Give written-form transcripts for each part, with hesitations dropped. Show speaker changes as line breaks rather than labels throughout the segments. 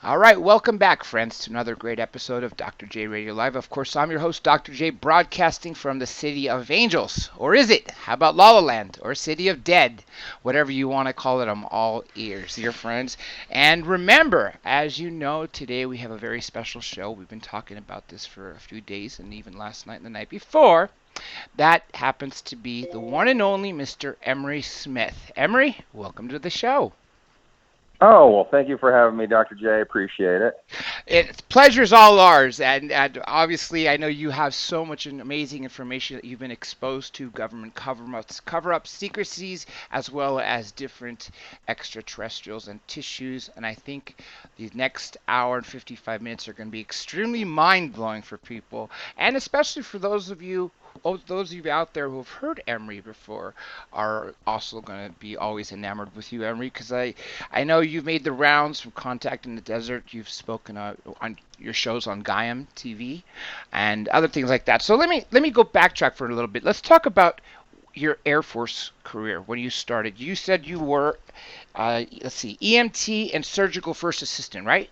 All right, welcome back, friends, to another great episode of Dr. J Radio Live. Of course, I'm your host, Dr. J, broadcasting from the City of Angels. Or is it? How about La La Land? Or City of Dead? Whatever you want to call it, I'm all ears, dear friends. And remember, as you know, today we have a very special show. We've been talking about this for a few days, and even last night and the night before. That happens to be the one and only Mr. Emery Smith. Emery, welcome to the show.
Oh, well, thank you for having me, Dr. J. Appreciate it.
It's pleasure's all ours, and obviously I know you have so much amazing information that you've been exposed to, government cover-ups, secrecies, as well as different extraterrestrials and tissues, and I think the next hour and 55 minutes are going to be extremely mind-blowing for people, and especially for those of you out there who have heard Emery before are also going to be always enamored with you, Emery, because I know you've made the rounds from Contact in the Desert. You've spoken on your shows on Gaiam TV and other things like that. So let me go backtrack for a little bit. Let's talk about your Air Force career when you started. You said you were, EMT and surgical first assistant, right?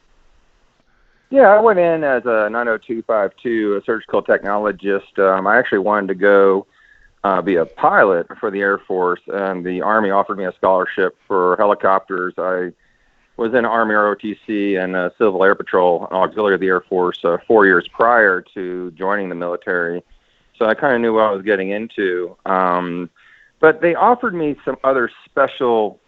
Yeah, I went in as a 90252, a surgical technologist. I actually wanted to go be a pilot for the Air Force, and the Army offered me a scholarship for helicopters. I was in Army ROTC and Civil Air Patrol, an auxiliary of the Air Force, 4 years prior to joining the military. So I kind of knew what I was getting into. But they offered me some other special,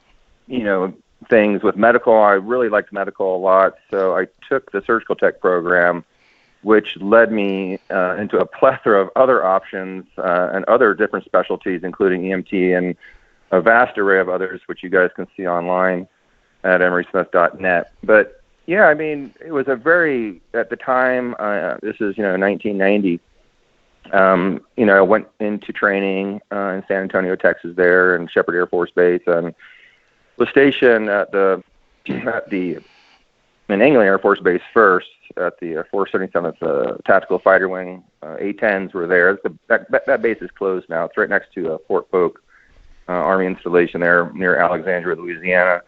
things with medical. I really liked medical a lot, so I took the surgical tech program, which led me into a plethora of other options and other different specialties, including EMT and a vast array of others, which you guys can see online at emerysmith.net. But yeah, I mean, it was a very, at the time, this is, 1990, I went into training in San Antonio, Texas there, and Sheppard Air Force Base, and was stationed at the in England Air Force Base first at the 477th Tactical Fighter Wing. A-10s were there. That base is closed now. It's right next to Fort Polk Army installation there near Alexandria, Louisiana.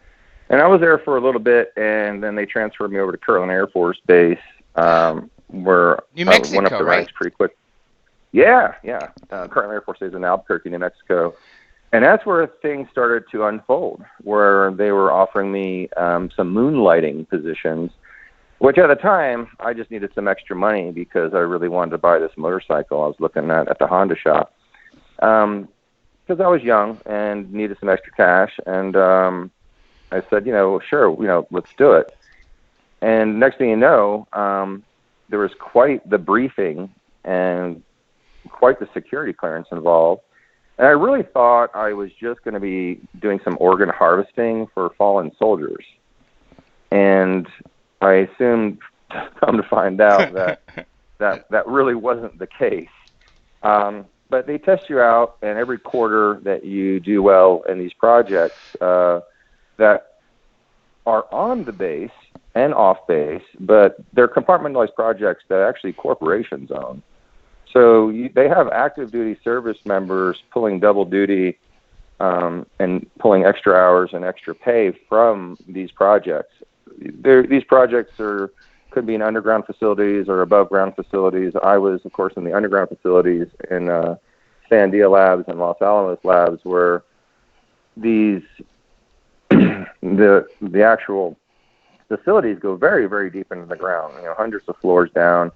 And I was there for a little bit, and then they transferred me over to Kirtland Air Force Base, where
New Mexico,
I went up the ranks pretty quick. Yeah. Kirtland Air Force Base in Albuquerque, New Mexico. And that's where things started to unfold, where they were offering me some moonlighting positions, which at the time, I just needed some extra money because I really wanted to buy this motorcycle I was looking at the Honda shop. Because I was young and needed some extra cash. And I said, sure, let's do it. And next thing you know, there was quite the briefing and quite the security clearance involved. And I really thought I was just going to be doing some organ harvesting for fallen soldiers. And I assumed, come to find out, that really wasn't the case. But they test you out, and every quarter that you do well in these projects that are on the base and off base, but they're compartmentalized projects that actually corporations own. So they have active duty service members pulling double duty and pulling extra hours and extra pay from these projects. These projects could be in underground facilities or above ground facilities. I was, of course, in the underground facilities in Sandia Labs and Los Alamos Labs, where these the actual facilities go very, very deep into the ground, hundreds of floors down,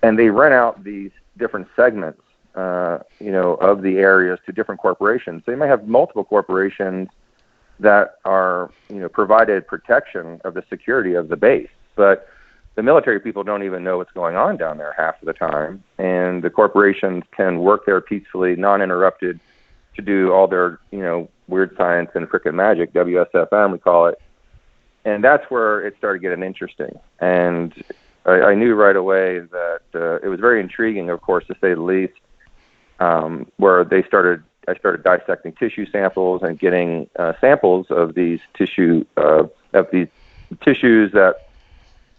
and they rent out these different segments, of the areas to different corporations. So you may have multiple corporations that are, provided protection of the security of the base, but the military people don't even know what's going on down there half of the time, and the corporations can work there peacefully, non-interrupted, to do all their, weird science and frickin' magic, WSFM we call it, and that's where it started getting interesting. And I knew right away that it was very intriguing, of course, to say the least, where I started dissecting tissue samples and getting samples of these tissues that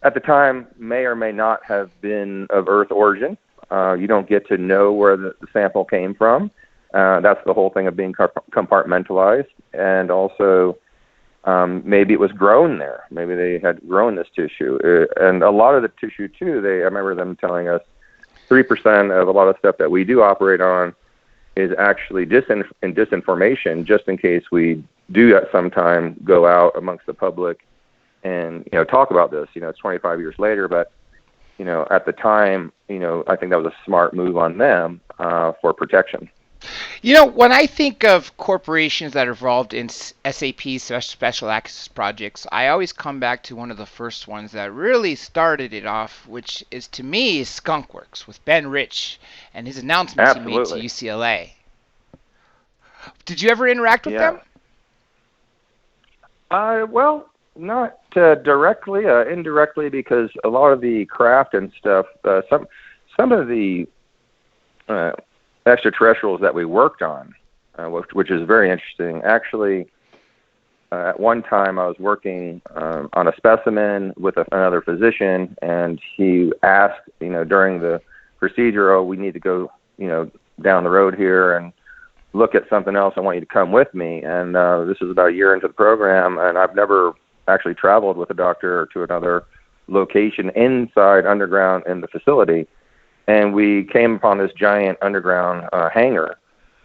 at the time may or may not have been of Earth origin. You don't get to know where the sample came from. That's the whole thing of being compartmentalized. And also Maybe it was grown there. Maybe they had grown this tissue. And a lot of the tissue, too, I remember them telling us 3% of a lot of stuff that we do operate on is actually disinformation, just in case we do at some time go out amongst the public and, talk about this. It's 25 years later, but, at the time, I think that was a smart move on them for protection.
When I think of corporations that are involved in SAP, Special Access Projects, I always come back to one of the first ones that really started it off, which is, to me, is Skunk Works with Ben Rich and his announcements
Absolutely.
he made to UCLA. Did you ever interact with them?
Well, not directly, indirectly, because a lot of the craft and stuff, some of the extraterrestrials that we worked on, which is very interesting. Actually, at one time I was working on a specimen with another physician, and he asked, during the procedure, we need to go, down the road here and look at something else. I want you to come with me. And this was about a year into the program, and I've never actually traveled with a doctor to another location inside underground in the facility. And we came upon this giant underground hangar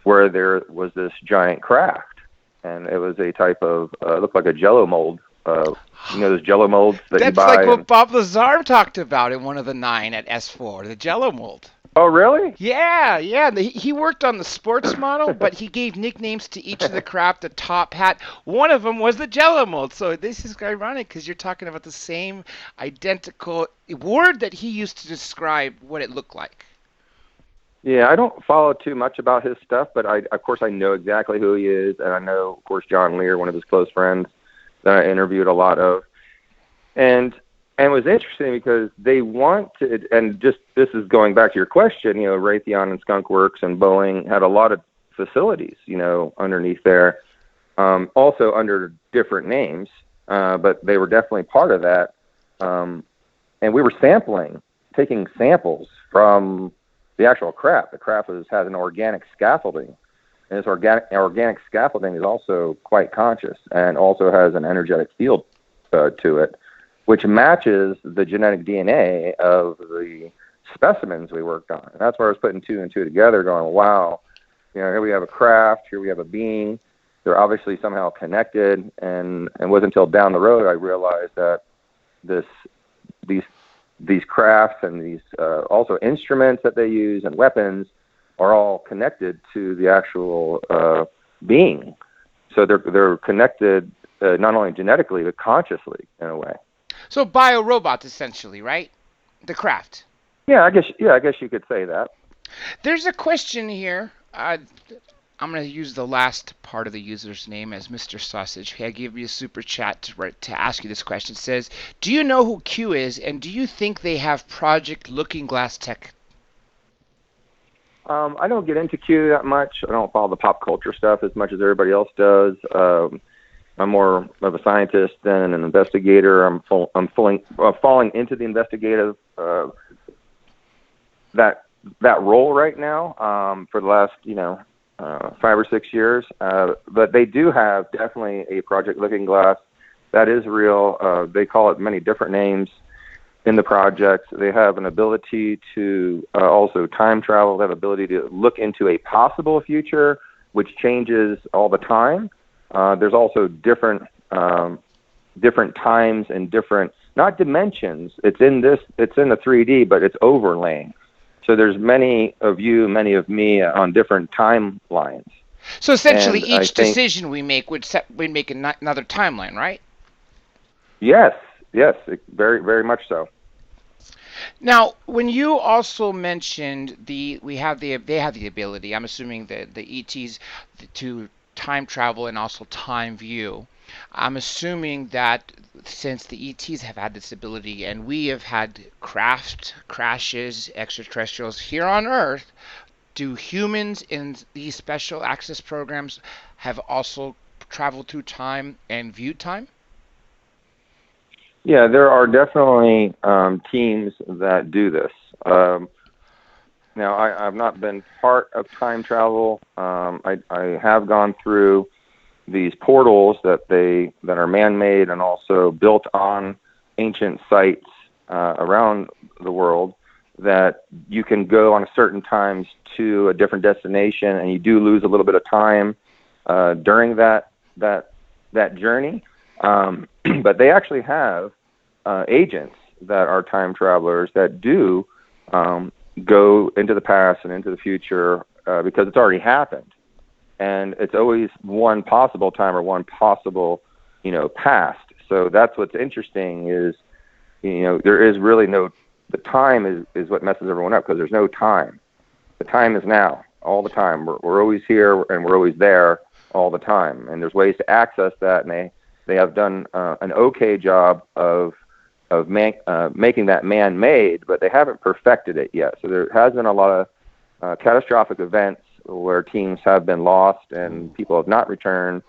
where there was this giant craft. And it was a type of, looked like a Jello mold. Those Jello molds that you buy.
That's like what Bob Lazar talked about in one of the 9 at S4, the Jello mold.
Oh, really?
Yeah. He worked on the sports model, but he gave nicknames to each of the craft, the top hat. One of them was the Jello mold. So this is ironic because you're talking about the same identical word that he used to describe what it looked like.
Yeah, I don't follow too much about his stuff, but of course I know exactly who he is, and I know, of course, John Lear, one of his close friends that I interviewed a lot of. And it was interesting because they wanted, and just this is going back to your question, Raytheon and Skunk Works and Boeing had a lot of facilities, underneath there, also under different names, but they were definitely part of that. And we were taking samples from the actual craft. The craft has an organic scaffolding, and this organic scaffolding is also quite conscious and also has an energetic field to it, which matches the genetic DNA of the specimens we worked on. And that's where I was putting 2 and 2 together, going, wow, here we have a craft, here we have a being. They're obviously somehow connected, and it wasn't until down the road I realized that these crafts and these also instruments that they use and weapons are all connected to the actual being. So they're connected not only genetically but consciously in a way.
So biorobots, essentially, right? The craft.
Yeah, I guess you could say that.
There's a question here. I'm going to use the last part of the user's name as Mr. Sausage. I gave you a super chat to ask you this question. It says, do you know who Q is, and do you think they have Project Looking Glass tech?
I don't get into Q that much. I don't follow the pop culture stuff as much as everybody else does. I'm more of a scientist than an investigator. I'm falling into the investigative that role right now for the last 5 or 6 years. But they do have definitely a Project Looking Glass that is real. They call it many different names in the project. They have an ability to also time travel. They have ability to look into a possible future, which changes all the time. There's also different times and different, not dimensions. It's in the 3D, but it's overlaying. So there's many of you, many of me on different timelines.
So essentially, each decision we make would make another timeline, right?
Yes, very, very much so.
Now, when you also mentioned they have the ability, I'm assuming the ETs to time travel and also time view. I'm assuming that since the ETs have had this ability and we have had craft crashes, extraterrestrials here on Earth, do humans in these special access programs have also traveled through time and viewed time?
Yeah, there are definitely teams that do this. Now, I've not been part of time travel. I have gone through these portals that are man-made and also built on ancient sites around the world, that you can go on certain times to a different destination, and you do lose a little bit of time during that journey. But they actually have agents that are time travelers that do go into the past and into the future because it's already happened. And it's always one possible time or one possible, past. So that's what's interesting is, there is really the time is what messes everyone up, because there's no time. The time is now, all the time. We're always here and we're always there all the time. And there's ways to access that, and they have done an okay job of making that man-made, but they haven't perfected it yet. So there has been a lot of catastrophic events where teams have been lost and people have not returned,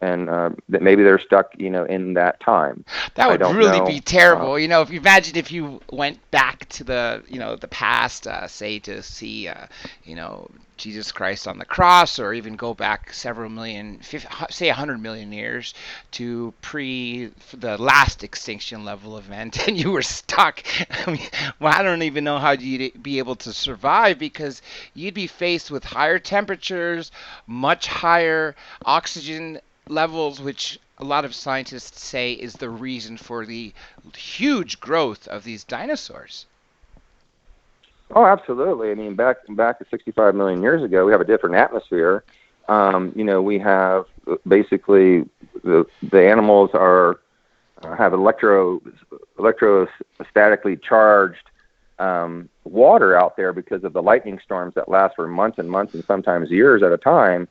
and that maybe they're stuck, in that time.
That would really be terrible. If you imagine if you went back to the, the past, say to see, Jesus Christ on the cross, or even go back several million, say 100 million years to the last extinction level event, and you were stuck. I don't even know how you'd be able to survive, because you'd be faced with higher temperatures, much higher oxygen levels, which a lot of scientists say is the reason for the huge growth of these dinosaurs.
Oh, absolutely. I mean, back to 65 million years ago, we have a different atmosphere. We have basically the animals have electrostatically charged water out there because of the lightning storms that last for months and months and sometimes years at a time,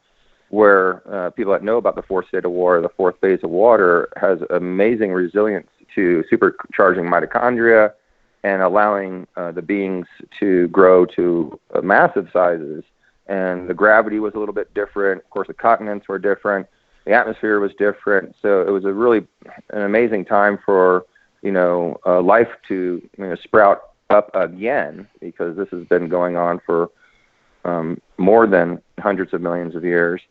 where people that know about the fourth state of water, the fourth phase of water, has amazing resilience to supercharging mitochondria and allowing the beings to grow to massive sizes. And the gravity was a little bit different. Of course, the continents were different. The atmosphere was different. So it was an amazing time for, life to sprout up again, because this has been going on for more than hundreds of millions of years.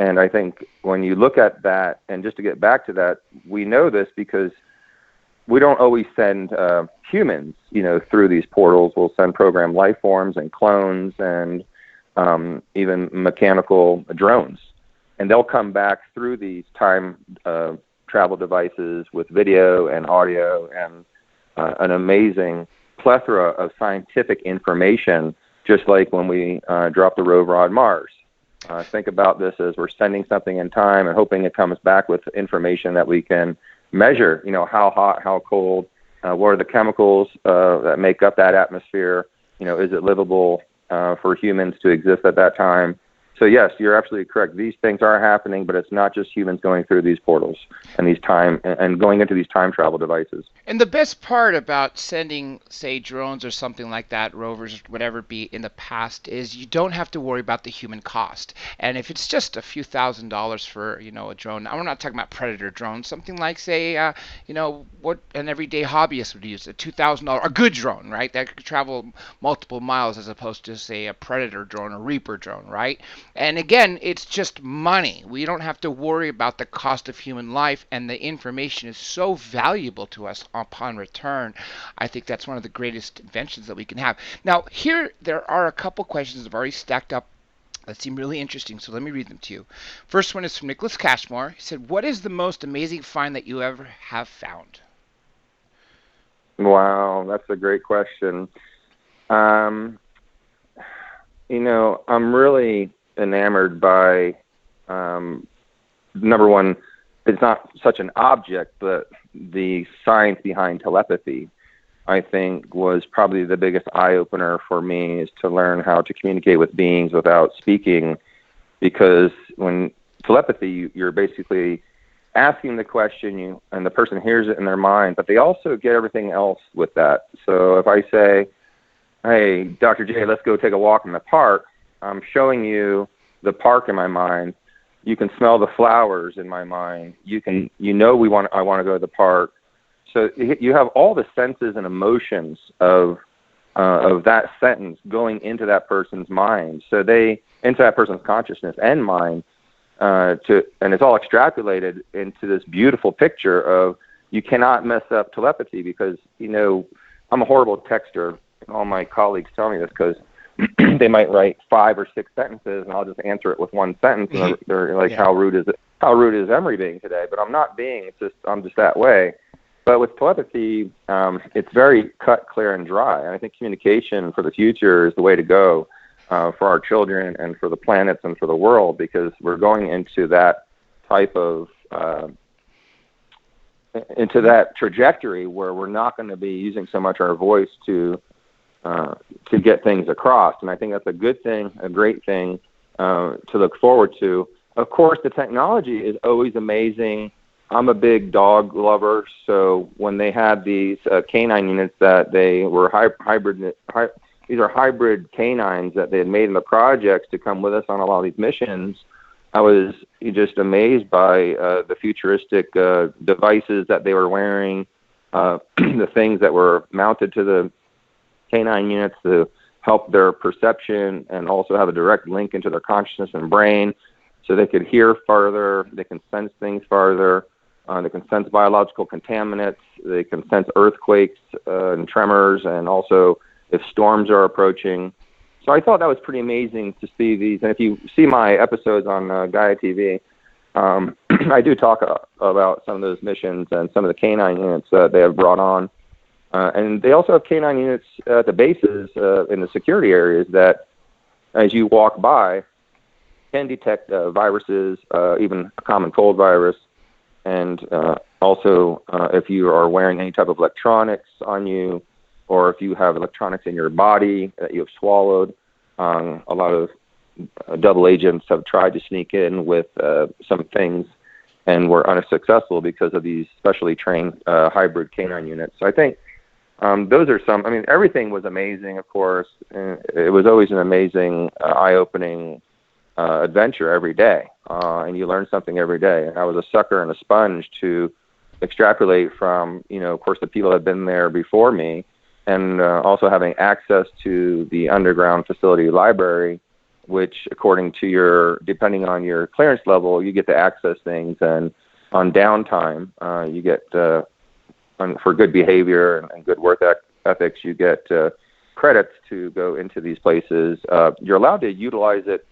And I think when you look at that, and just to get back to that, we know this because we don't always send humans, through these portals. We'll send programmed life forms and clones and even mechanical drones. And they'll come back through these time travel devices with video and audio and an amazing plethora of scientific information, just like when we dropped the rover on Mars. Think about this as we're sending something in time and hoping it comes back with information that we can measure, how hot, how cold, what are the chemicals that make up that atmosphere, is it livable for humans to exist at that time? So yes, you're absolutely correct. These things are happening, but it's not just humans going through these portals and going into these time travel devices.
And the best part about sending, say, drones or something like that, rovers, whatever it be, in the past, is you don't have to worry about the human cost. And if it's just a few $1,000s for, a drone, we're not talking about Predator drones, something like, say, what an everyday hobbyist would use, a $2,000, a good drone, right? That could travel multiple miles, as opposed to, say, a Predator drone, a Reaper drone, right? And again, it's just money. We don't have to worry about the cost of human life, and the information is so valuable to us upon return. I think that's one of the greatest inventions that we can have. Now, here there are a couple questions that have already stacked up that seem really interesting, so let me read them to you. First one is from Nicholas Cashmore. He said, "What is the most amazing find that you ever have found?"
Wow, that's a great question. I'm really enamored by, number one, it's not such an object, but the science behind telepathy, I think, was probably the biggest eye-opener for me, is to learn how to communicate with beings without speaking. Because when telepathy, you're basically asking the question, and the person hears it in their mind, but they also get everything else with that. So if I say, "Hey, Dr. J, let's go take a walk in the park," I'm showing you the park in my mind. You can smell the flowers in my mind. I want to go to the park. So you have all the senses and emotions of that sentence going into that person's mind. So into that person's consciousness and mind. and it's all extrapolated into this beautiful picture of you cannot mess up telepathy because, I'm a horrible texter. All my colleagues tell me this because they might write 5 or 6 sentences and I'll just answer it with one sentence. And they're like, how rude is it? How rude is Emery being today? But I'm not being. I'm just that way. But with telepathy, it's very cut, clear, and dry. And I think communication for the future is the way to go for our children and for the planets and for the world, because we're going into that type of into that trajectory where we're not going to be using so much our voice to get things across. And I think that's a good thing, a great thing to look forward to. Of course, the technology is always amazing. I'm a big dog lover, so when they had these canine units that they were these are hybrid canines that they had made in the projects to come with us on a lot of these missions, I was just amazed by the futuristic devices that they were wearing, the things that were mounted to the canine units to help their perception and also have a direct link into their consciousness and brain, so they could hear farther, they can sense things farther, they can sense biological contaminants, they can sense earthquakes and tremors, and also if storms are approaching. So I thought that was pretty amazing to see these. And if you see my episodes on Gaia TV, I do talk about some of those missions and some of the canine units that they have brought on. And they also have canine units at the bases in the security areas that, as you walk by, can detect viruses, even a common cold virus. And also, if you are wearing any type of electronics on you, or if you have electronics in your body that you have swallowed. A lot of double agents have tried to sneak in with some things and were unsuccessful because of these specially trained hybrid canine units. So I think those are some. I mean, everything was amazing, of course. It was always an amazing, eye-opening adventure every day, and you learn something every day. And I was a sucker and a sponge to extrapolate from, of course, the people that have been there before me, and also having access to the underground facility library, which, according to depending on your clearance level, you get to access things. And on downtime, you get, for good behavior and good work ethics, you get credits to go into these places. You're allowed to utilize it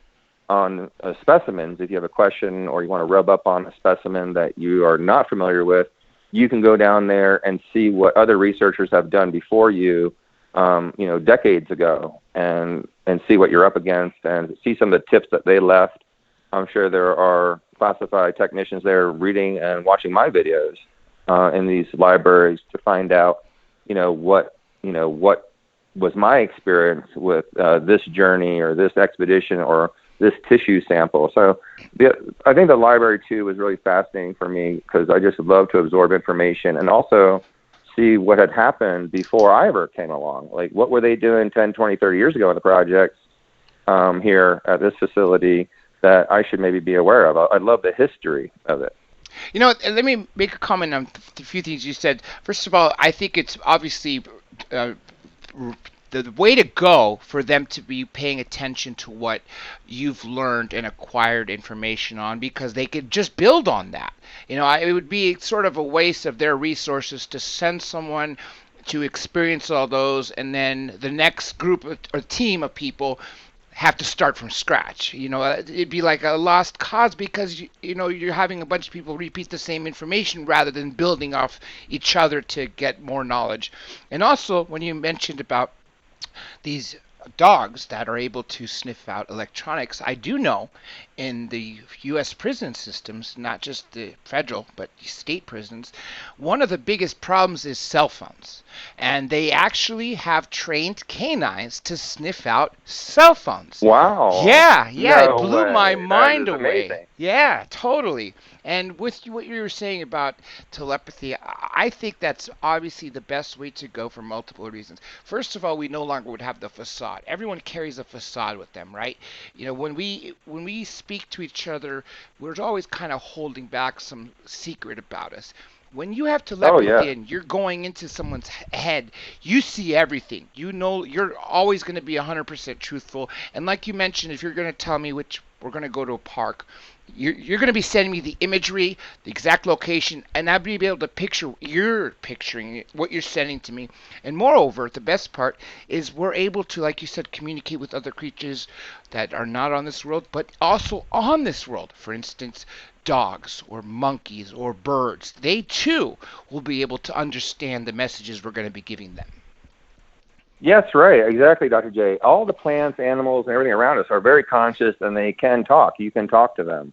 on specimens. If you have a question or you want to rub up on a specimen that you are not familiar with, you can go down there and see what other researchers have done before you, decades ago, and see what you're up against and see some of the tips that they left. I'm sure there are classified technicians there reading and watching my videos in these libraries to find out, what was my experience with this journey or this expedition or this tissue sample. So I think the library, too, was really fascinating for me because I just love to absorb information and also see what had happened before I ever came along. Like, what were they doing 10, 20, 30 years ago in the projects here at this facility that I should maybe be aware of? I love the history of it.
Let me make a comment on a few things you said. First of all, I think it's obviously the way to go for them to be paying attention to what you've learned and acquired information on, because they could just build on that. It would be sort of a waste of their resources to send someone to experience all those, and then the next group or team of people have to start from scratch. It'd be like a lost cause because you're having a bunch of people repeat the same information rather than building off each other to get more knowledge. And also, when you mentioned about these dogs that are able to sniff out electronics, I do know in the U.S. prison systems, not just the federal, but the state prisons, one of the biggest problems is cell phones. And they actually have trained canines to sniff out cell phones.
Wow.
Yeah,
No
it blew
way.
my mind
That is
away.
amazing.
Yeah, totally. And with what you were saying about telepathy, I think that's obviously the best way to go for multiple reasons. First of all, we no longer would have the facade. Everyone carries a facade with them, right? When we speak to each other, we're always kind of holding back some secret about us. When you have telepathy and you're going into someone's head, you see everything. You're always going to be 100% truthful. And like you mentioned, if you're going to tell me we're going to go to a park, you're going to be sending me the imagery, the exact location, and I'll be able to picture you're picturing it, what you're sending to me. And moreover, the best part is we're able to, like you said, communicate with other creatures that are not on this world, but also on this world. For instance, dogs or monkeys or birds. They too will be able to understand the messages we're going to be giving them.
Yes, right. Exactly, Dr. J. All the plants, animals, and everything around us are very conscious, and they can talk. You can talk to them,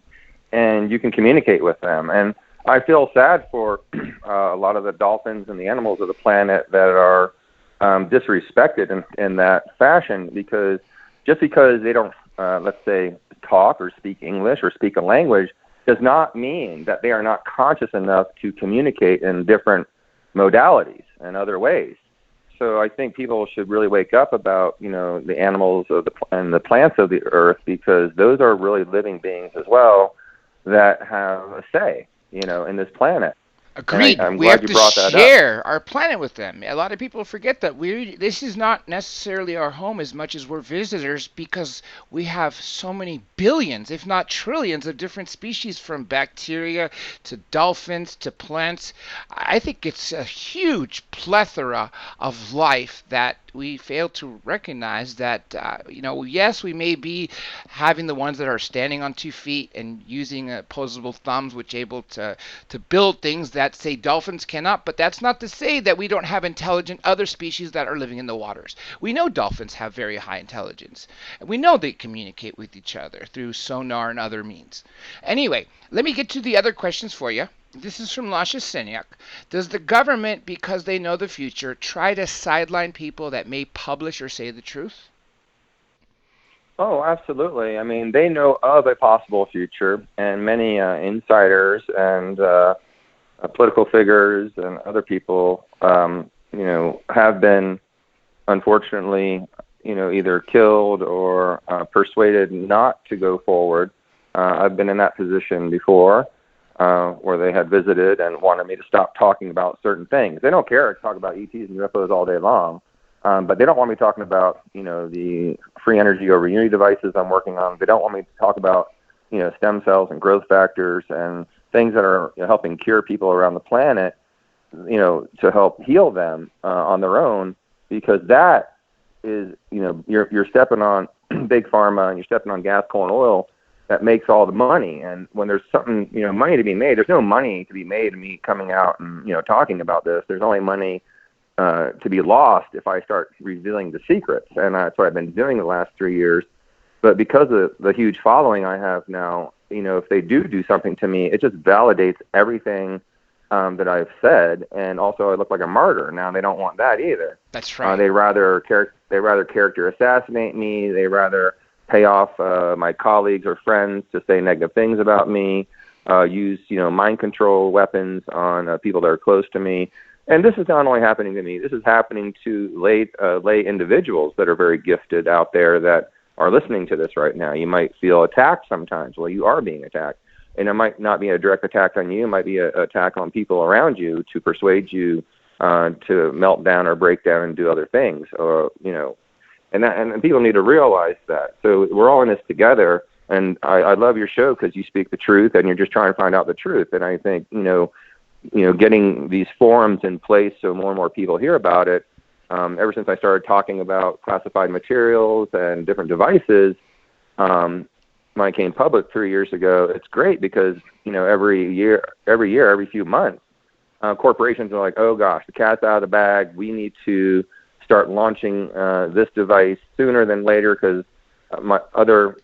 and you can communicate with them. And I feel sad for a lot of the dolphins and the animals of the planet that are disrespected in that fashion, because just because they don't, let's say, talk or speak English or speak a language does not mean that they are not conscious enough to communicate in different modalities and other ways. So I think people should really wake up about, the animals and the plants of the earth, because those are really living beings as well that have a say, in this planet.
Agreed.
I'm
We
glad
have
you
to
brought that up.
share our planet with them. A lot of people forget that this is not necessarily our home as much as we're visitors, because we have so many billions, if not trillions, of different species, from bacteria to dolphins to plants. I think it's a huge plethora of life that we fail to recognize that, yes, we may be having the ones that are standing on 2 feet and using opposable thumbs, which able to build things that, say, dolphins cannot, but that's not to say that we don't have intelligent other species that are living in the waters. We know dolphins have very high intelligence, and we know they communicate with each other through sonar and other means. Anyway, let me get to the other questions for you. This is from Lasha Senyak. Does the government, because they know the future, try to sideline people that may publish or say the truth?
Oh, absolutely. I mean, they know of a possible future, and many insiders and political figures and other people, have been, unfortunately, either killed or persuaded not to go forward. I've been in that position before, where they had visited and wanted me to stop talking about certain things. They don't care to talk about ETs and UFOs all day long, but they don't want me talking about, the free energy over unity devices I'm working on. They don't want me to talk about, stem cells and growth factors and things that are helping cure people around the planet, to help heal them on their own, because that is, you're stepping on big pharma and you're stepping on gas, coal, and oil that makes all the money. And when there's something, money to be made, there's no money to be made in me coming out and, talking about this. There's only money to be lost if I start revealing the secrets. And that's what I've been doing the last 3 years. But because of the huge following I have now, if they do something to me, it just validates everything that I've said. And also I look like a martyr. Now they don't want that either.
That's right.
They rather character assassinate me. They rather pay off my colleagues or friends to say negative things about me, use, mind control weapons on people that are close to me. And this is not only happening to me. This is happening to lay individuals that are very gifted out there that are listening to this right now. You might feel attacked sometimes. Well, you are being attacked. And it might not be a direct attack on you. It might be an attack on people around you to persuade you to melt down or break down and do other things, or, and people need to realize that. So we're all in this together, and I love your show because you speak the truth, and you're just trying to find out the truth. And I think, getting these forums in place so more and more people hear about it, ever since I started talking about classified materials and different devices, when I came public 3 years ago, it's great because, every few months, corporations are like, oh gosh, the cat's out of the bag. We need to start launching this device sooner than later because my other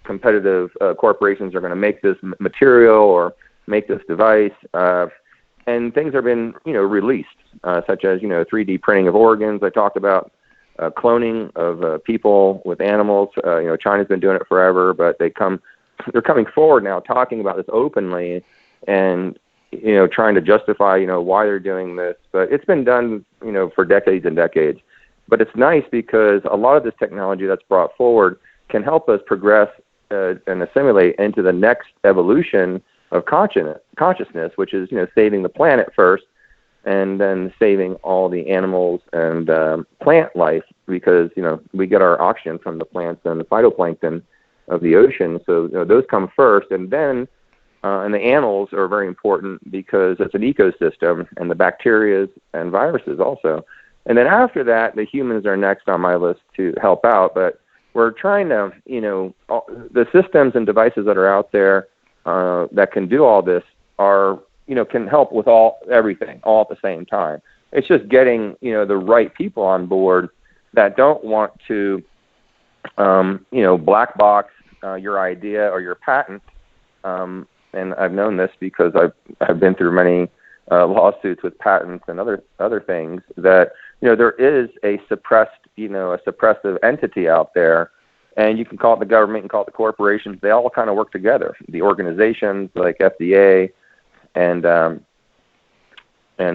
competitive corporations are going to make this material or make this device. And things have been, released, such as, 3D printing of organs. I talked about cloning of people with animals. China's been doing it forever, but they're coming forward now talking about this openly and, trying to justify, why they're doing this. But it's been done, for decades and decades. But it's nice because a lot of this technology that's brought forward can help us progress and assimilate into the next evolution of consciousness, which is, saving the planet first and then saving all the animals and plant life because, we get our oxygen from the plants and the phytoplankton. of the ocean. So those come first, and then and the animals are very important because it's an ecosystem, and the bacteria and viruses also. And then after that, the humans are next on my list to help out. But we're trying to, the systems and devices that are out there that can do all this are, can help with everything all at the same time. It's just getting, the right people on board that don't want to, black box your idea or your patent. And I've known this because I've been through many lawsuits with patents and other things that, there is a suppressive entity out there, and you can call it the government, you can call it the corporations. They all kind of work together. The organizations like FDA and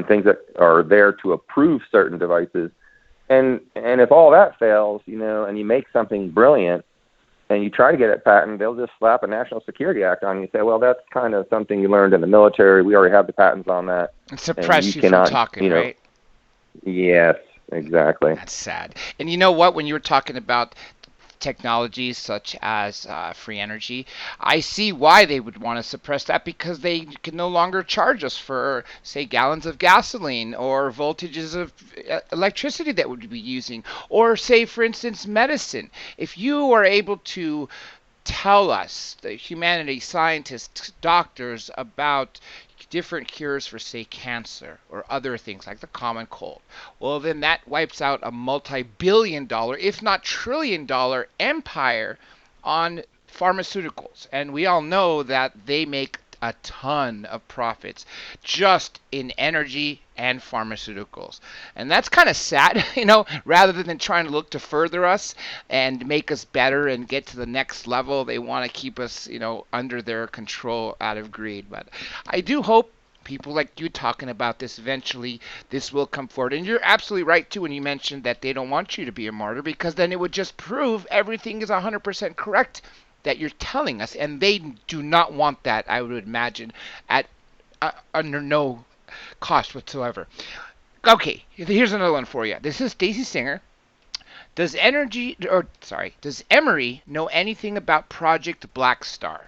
things that are there to approve certain devices. And if all that fails, and you make something brilliant and you try to get it patented, they'll just slap a National Security Act on you and say, well, that's kind of something you learned in the military. We already have the patents on that.
And suppress you from talking, right?
Yes, exactly.
That's sad. And you know what? When you were talking about technologies such as free energy, I see why they would want to suppress that, because they can no longer charge us for, say, gallons of gasoline or voltages of electricity that would be using, or say, for instance, medicine. If you are able to tell us, the humanity, scientists, doctors, about different cures for, say, cancer or other things like the common cold, well, then that wipes out a multi-billion-dollar, if not trillion-dollar empire on pharmaceuticals. And we all know that they make a ton of profits just in energy and pharmaceuticals. And that's kind of sad, rather than trying to look to further us and make us better and get to the next level, they want to keep us, under their control out of greed. But I do hope people like you talking about this, eventually this will come forward. And you're absolutely right too when you mentioned that they don't want you to be a martyr, because then it would just prove everything is 100% correct that you're telling us, and they do not want that, I would imagine, at under no cost whatsoever. Okay, here's another one for you. This is Stacy Singer. Does Emery know anything about Project Black Star?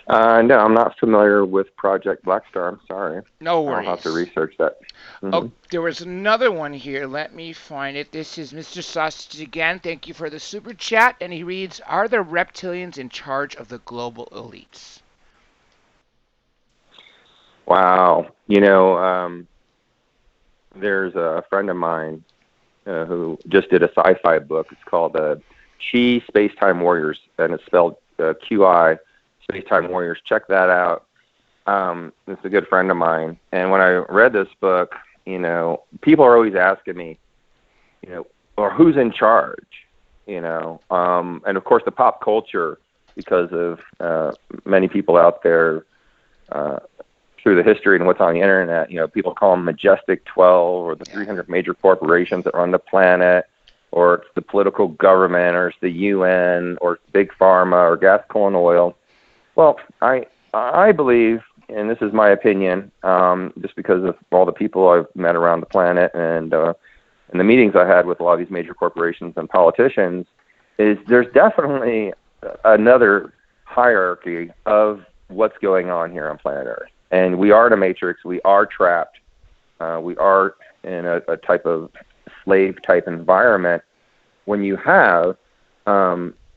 No, I'm not familiar with Project Black Star. I'm sorry.
No worries.
I'll have to research that. Mm-hmm.
Oh, there was another one here. Let me find it. This is Mr. Sausage again. Thank you for the super chat. And he reads, are the reptilians in charge of the global elites?
Wow. There's a friend of mine who just did a sci-fi book. It's called Chi Space-Time Warriors, and it's spelled QI, Space-Time Warriors. Check that out. It's a good friend of mine. And when I read this book, people are always asking me, or who's in charge, and of course the pop culture, because of many people out there through the history and what's on the internet, people call them Majestic 12 or the 300 major corporations that run the planet, or it's the political government, or it's the UN, or it's Big Pharma, or gas, coal, and oil. Well, I believe, and this is my opinion, just because of all the people I've met around the planet and the meetings I had with a lot of these major corporations and politicians, is there's definitely another hierarchy of what's going on here on planet Earth. And we are in a matrix. We are trapped. We are in a type of slave-type environment when you have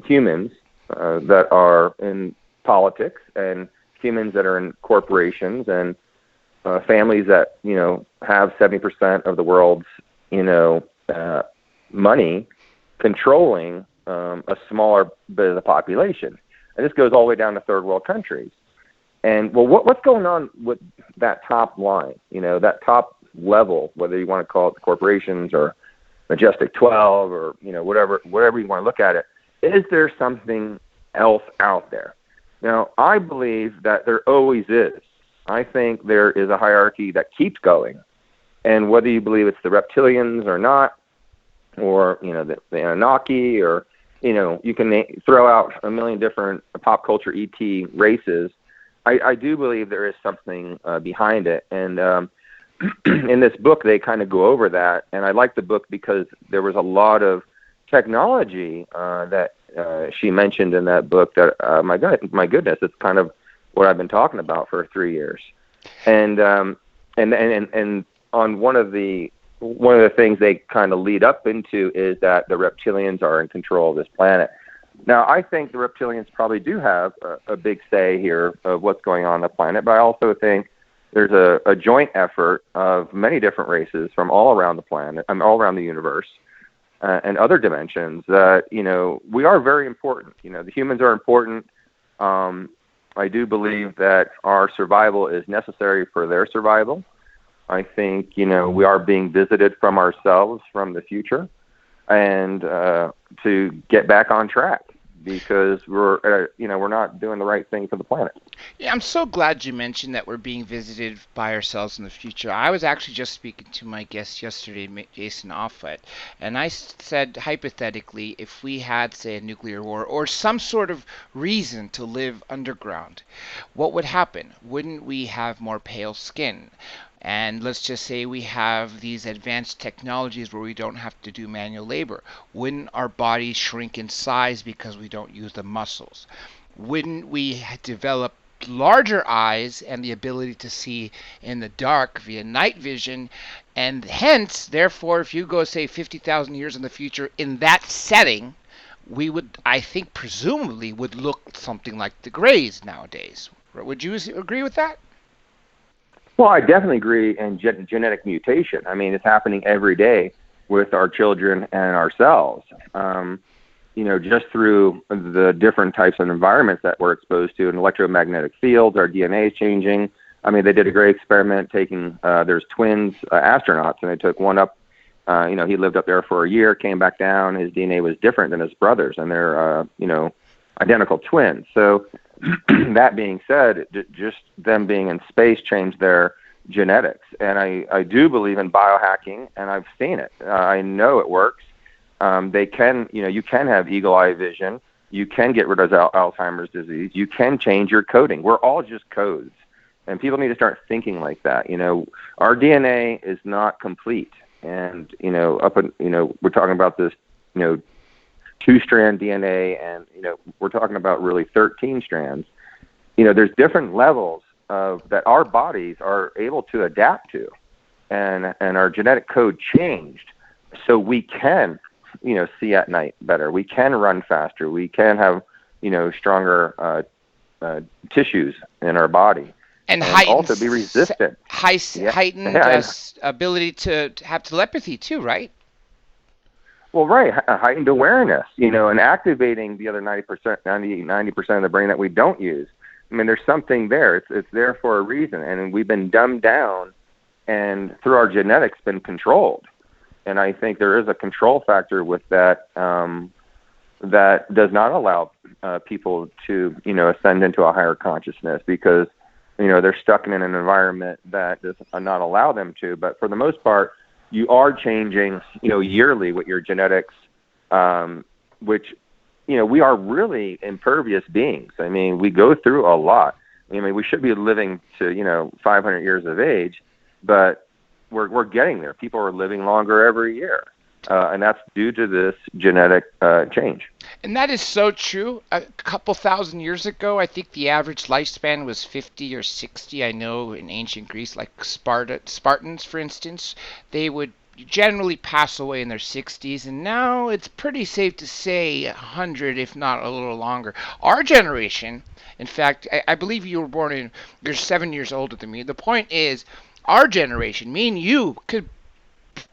humans that are in politics, and humans that are in corporations, and families that have 70% of the world's money controlling a smaller bit of the population. And this goes all the way down to third world countries. And well, what's going on with that top line? That top level, whether you want to call it the corporations or Majestic 12 or whatever you want to look at it. Is there something else out there? Now, I believe that there always is. I think there is a hierarchy that keeps going. And whether you believe it's the reptilians or not, or, the Anunnaki, or, you can throw out a million different pop culture ET races, I do believe there is something behind it. And in this book, they kind of go over that. And I like the book because there was a lot of technology that she mentioned in that book that my goodness, it's kind of what I've been talking about for 3 years. And on one of the things they kind of lead up into is that the reptilians are in control of this planet. Now, I think the reptilians probably do have a big say here of what's going on the planet, but I also think there's a joint effort of many different races from all around the planet, all around the universe, and other dimensions that, we are very important. The humans are important. I do believe that our survival is necessary for their survival. I think, we are being visited from ourselves, from the future, and to get back on track, because we're not doing the right thing for the planet.
Yeah, I'm so glad you mentioned that we're being visited by ourselves in the future. I was actually just speaking to my guest yesterday, Jason Offut, and I said, hypothetically, if we had, say, a nuclear war or some sort of reason to live underground, what would happen? Wouldn't we have more pale skin? And let's just say we have these advanced technologies where we don't have to do manual labor. Wouldn't our bodies shrink in size because we don't use the muscles? Wouldn't we develop larger eyes and the ability to see in the dark via night vision? And hence, therefore, if you go, say, 50,000 years in the future in that setting, we would, I think, presumably would look something like the Greys nowadays. Would you agree with that?
Well, I definitely agree in genetic mutation. I mean, it's happening every day with our children and ourselves. Just through the different types of environments that we're exposed to, and electromagnetic fields, our DNA is changing. I mean, they did a great experiment taking, there's twins, astronauts, and they took one up. He lived up there for a year, came back down. His DNA was different than his brothers, and they're, identical twins. So that being said, just them being in space changed their genetics. And I do believe in biohacking, and I've seen it. I know it works. They can, you can have eagle eye vision. You can get rid of Alzheimer's disease. You can change your coding. We're all just codes. And people need to start thinking like that. Our DNA is not complete. And, we're talking about this, 2-strand DNA, and, we're talking about really 13 strands. There's different levels of that our bodies are able to adapt to, and our genetic code changed so we can, see at night better. We can run faster. We can have, stronger tissues in our body.
And
also be resistant.
Heightened ability to have telepathy too, right?
Well, right, heightened awareness, and activating the other 90% of the brain that we don't use. I mean, there's something there. It's there for a reason, and we've been dumbed down, and through our genetics, been controlled. And I think there is a control factor with that that does not allow people to, ascend into a higher consciousness, because, they're stuck in an environment that does not allow them to. But for the most part, you are changing, yearly with your genetics, which, we are really impervious beings. I mean, we go through a lot. I mean, we should be living to, 500 years of age, but we're getting there. People are living longer every year. And that's due to this genetic change. And
that is so true. A couple thousand years ago, I think the average lifespan was 50 or 60. I know in ancient Greece, like Spartans, for instance, they would generally pass away in their 60s. And now it's pretty safe to say 100, if not a little longer. Our generation, in fact, I believe you were born you're 7 years older than me. The point is, our generation, me and you, could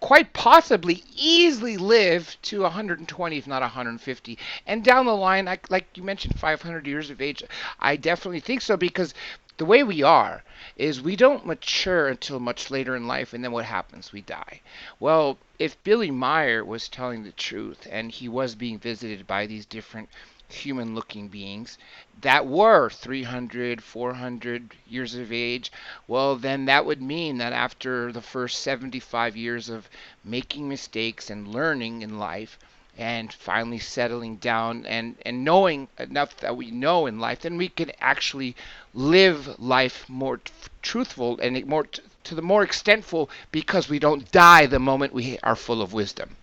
quite possibly easily live to 120, if not 150, and down the line, like you mentioned, 500 years of age. I definitely think so, because the way we are is we don't mature until much later in life, and then what happens? We die. Well, if Billy Meyer was telling the truth, and he was being visited by these different human-looking beings that were 300, 400 years of age, well, then that would mean that after the first 75 years of making mistakes and learning in life, and finally settling down and knowing enough that we know in life, then we can actually live life more truthful and more to the more extentful, because we don't die the moment we are full of wisdom.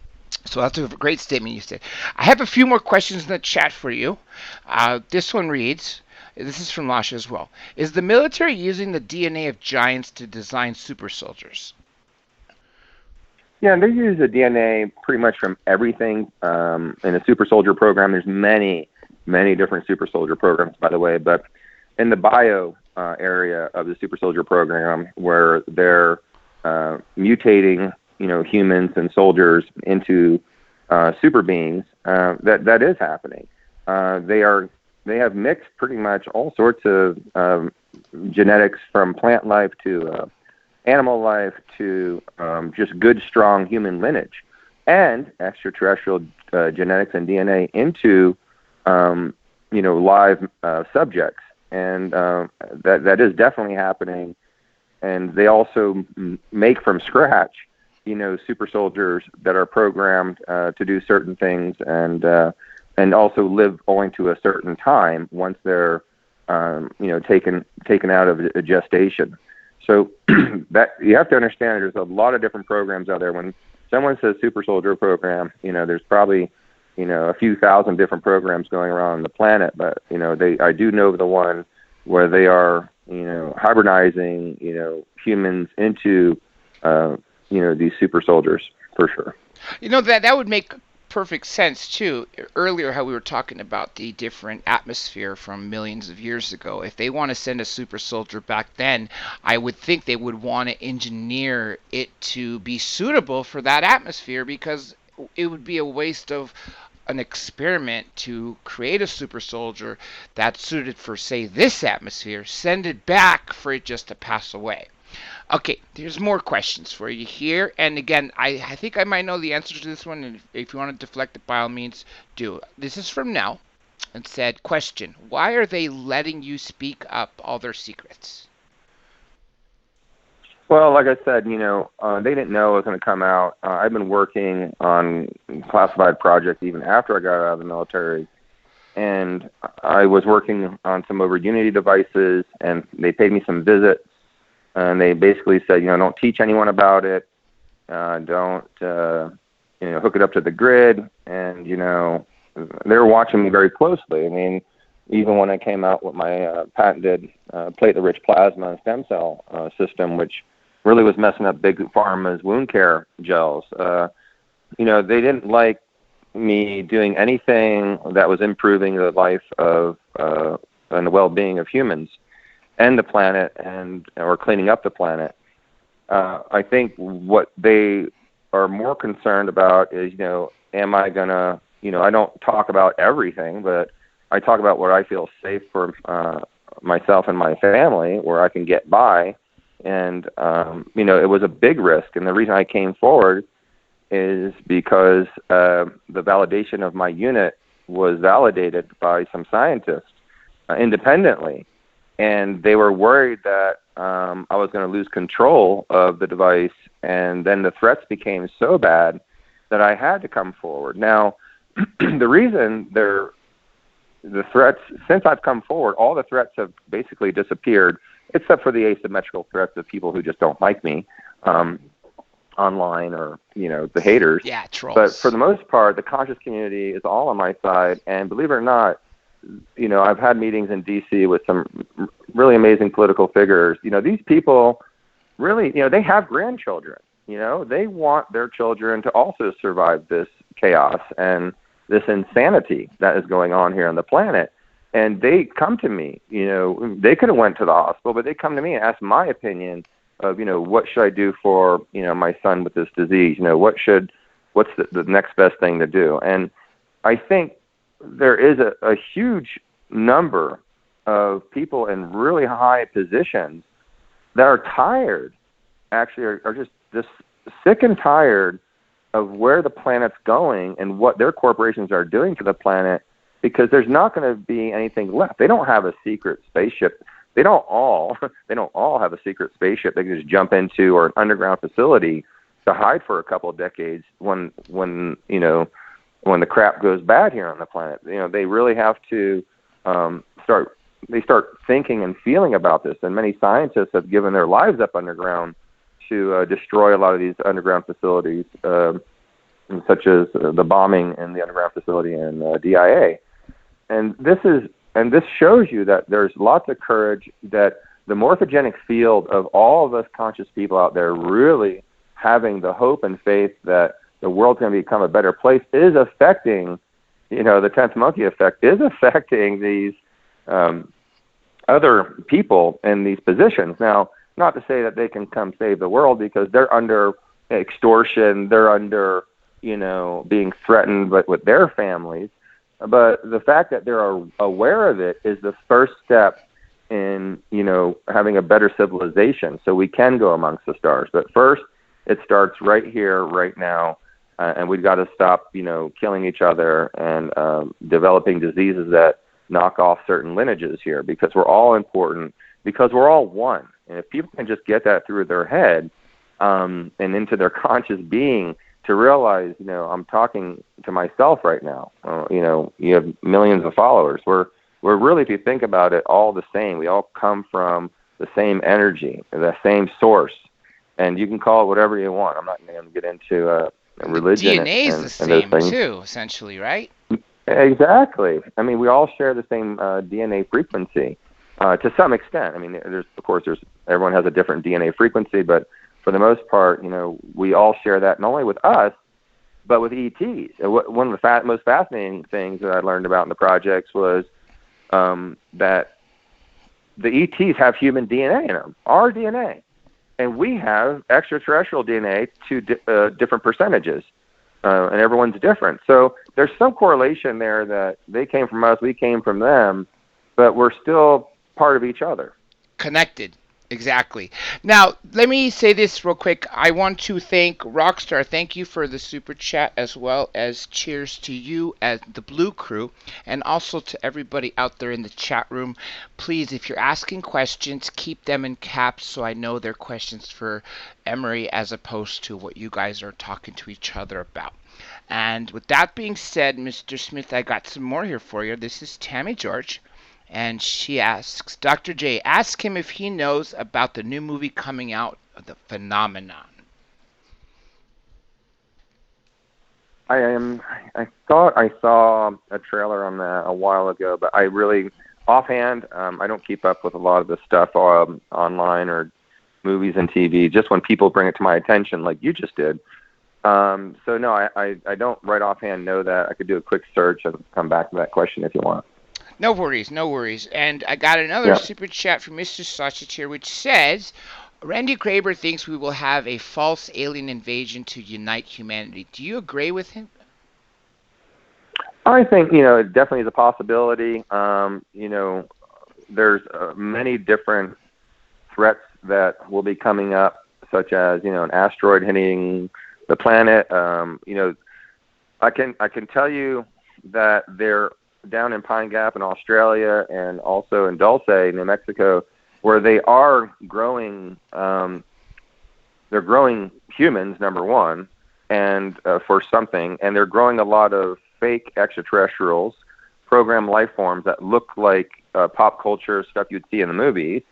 So that's a great statement you said. I have a few more questions in the chat for you. This one reads, this is from Lasha as well. Is the military using the DNA of giants to design super soldiers?
Yeah, they use the DNA pretty much from everything in a super soldier program. There's many, many different super soldier programs, by the way, but in the bio area of the super soldier program, where they're mutating, humans and soldiers into super beings, that is happening. They have mixed pretty much all sorts of genetics, from plant life to animal life to just good, strong human lineage, and extraterrestrial genetics and DNA into live subjects, and that is definitely happening. And they also make from scratch, super soldiers that are programmed to do certain things, and also live only to a certain time once they're taken out of a gestation. So that you have to understand, there's a lot of different programs out there. When someone says super soldier program, there's probably a few thousand different programs going around on the planet, but I do know the one where they are hybridizing humans into these super soldiers, for sure.
That would make perfect sense too. Earlier, how we were talking about the different atmosphere from millions of years ago. If they want to send a super soldier back then, I would think they would want to engineer it to be suitable for that atmosphere, because it would be a waste of an experiment to create a super soldier that's suited for, say, this atmosphere, send it back for it just to pass away. Okay, there's more questions for you here. And again, I think I might know the answer to this one. And if you want to deflect it, by all means, do. This is from Nell. And said, question, why are they letting you speak up all their secrets?
Well, like I said, they didn't know it was going to come out. I've been working on classified projects even after I got out of the military. And I was working on some over Unity devices, and they paid me some visits. And they basically said, don't teach anyone about it. Don't, hook it up to the grid. And, they were watching me very closely. I mean, even when I came out with my patented platelet-rich plasma and stem cell system, which really was messing up Big Pharma's wound care gels, they didn't like me doing anything that was improving the life of and the well-being of humans and the planet, or cleaning up the planet. I think what they are more concerned about is, am I gonna, I don't talk about everything, but I talk about what I feel safe for myself and my family, where I can get by. And it was a big risk, and the reason I came forward is because the validation of my unit was validated by some scientists independently. And they were worried that I was going to lose control of the device, and then the threats became so bad that I had to come forward. Now, the reason the threats, since I've come forward, all the threats have basically disappeared, except for the asymmetrical threats of people who just don't like me online, or, the haters.
Yeah, trolls.
But for the most part, the conscious community is all on my side, and believe it or not, I've had meetings in D.C. with some really amazing political figures. These people really, they have grandchildren. They want their children to also survive this chaos and this insanity that is going on here on the planet. And they come to me. They could have went to the hospital, but they come to me and ask my opinion of, what should I do for, my son with this disease? What's the next best thing to do? And I think there is a huge number of people in really high positions that are tired, actually are just sick and tired of where the planet's going and what their corporations are doing to the planet, because there's not going to be anything left. They don't have a secret spaceship. They don't all have a secret spaceship they can just jump into, or an underground facility to hide for a couple of decades when the crap goes bad here on the planet. They really have to start thinking and feeling about this. And many scientists have given their lives up underground to destroy a lot of these underground facilities. such as the bombing in the underground facility in DIA. And this shows you that there's lots of courage, that the morphogenic field of all of us conscious people out there really having the hope and faith that the world's going to become a better place is affecting, the 10th monkey effect is affecting these other people in these positions. Now, not to say that they can come save the world, because they're under extortion, they're under, being threatened with their families. But the fact that they're aware of it is the first step in, having a better civilization, so we can go amongst the stars. But first, it starts right here, right now, and we've got to stop, killing each other and developing diseases that knock off certain lineages here, because we're all important, because we're all one. And if people can just get that through their head and into their conscious being, to realize, I'm talking to myself right now. You have millions of followers. We're really, if you think about it, all the same. We all come from the same energy, the same source, and you can call it whatever you want. I'm not going to get into religion.
DNA is the same too, essentially, right?
Exactly. I mean, we all share the same DNA frequency to some extent. I mean, everyone has a different DNA frequency, but for the most part, we all share that, not only with us, but with ETs. One of the most fascinating things that I learned about in the projects was that the ETs have human DNA in them, our DNA, and we have extraterrestrial DNA to different percentages, and everyone's different. So there's some correlation there that they came from us, we came from them, but we're still part of each other.
Connected. Exactly. Now, let me say this real quick. I want to thank Rockstar. Thank you for the super chat, as well as cheers to you as the Blue Crew, and also to everybody out there in the chat room. Please, if you're asking questions, keep them in caps so I know they're questions for Emery as opposed to what you guys are talking to each other about. And with that being said, Mr. Smith, I got some more here for you. This is Tammy George. And she asks, Dr. J, ask him if he knows about the new movie coming out, The Phenomenon.
I thought I saw a trailer on that a while ago, but I really, offhand, I don't keep up with a lot of the stuff online or movies and TV, just when people bring it to my attention, like you just did. So no, I don't right offhand know that. I could do a quick search and come back to that question if you want.
No worries, no worries. And I got another super chat from Mr. Sausage here, which says, Randy Graber thinks we will have a false alien invasion to unite humanity. Do you agree with him?
I think, it definitely is a possibility. There's many different threats that will be coming up, such as, an asteroid hitting the planet. I can tell you that they're down in Pine Gap in Australia and also in Dulce, New Mexico, where they are growing. They're growing humans, number one, and for something, and they're growing a lot of fake extraterrestrials, programmed life forms that look like pop culture stuff you'd see in the movies,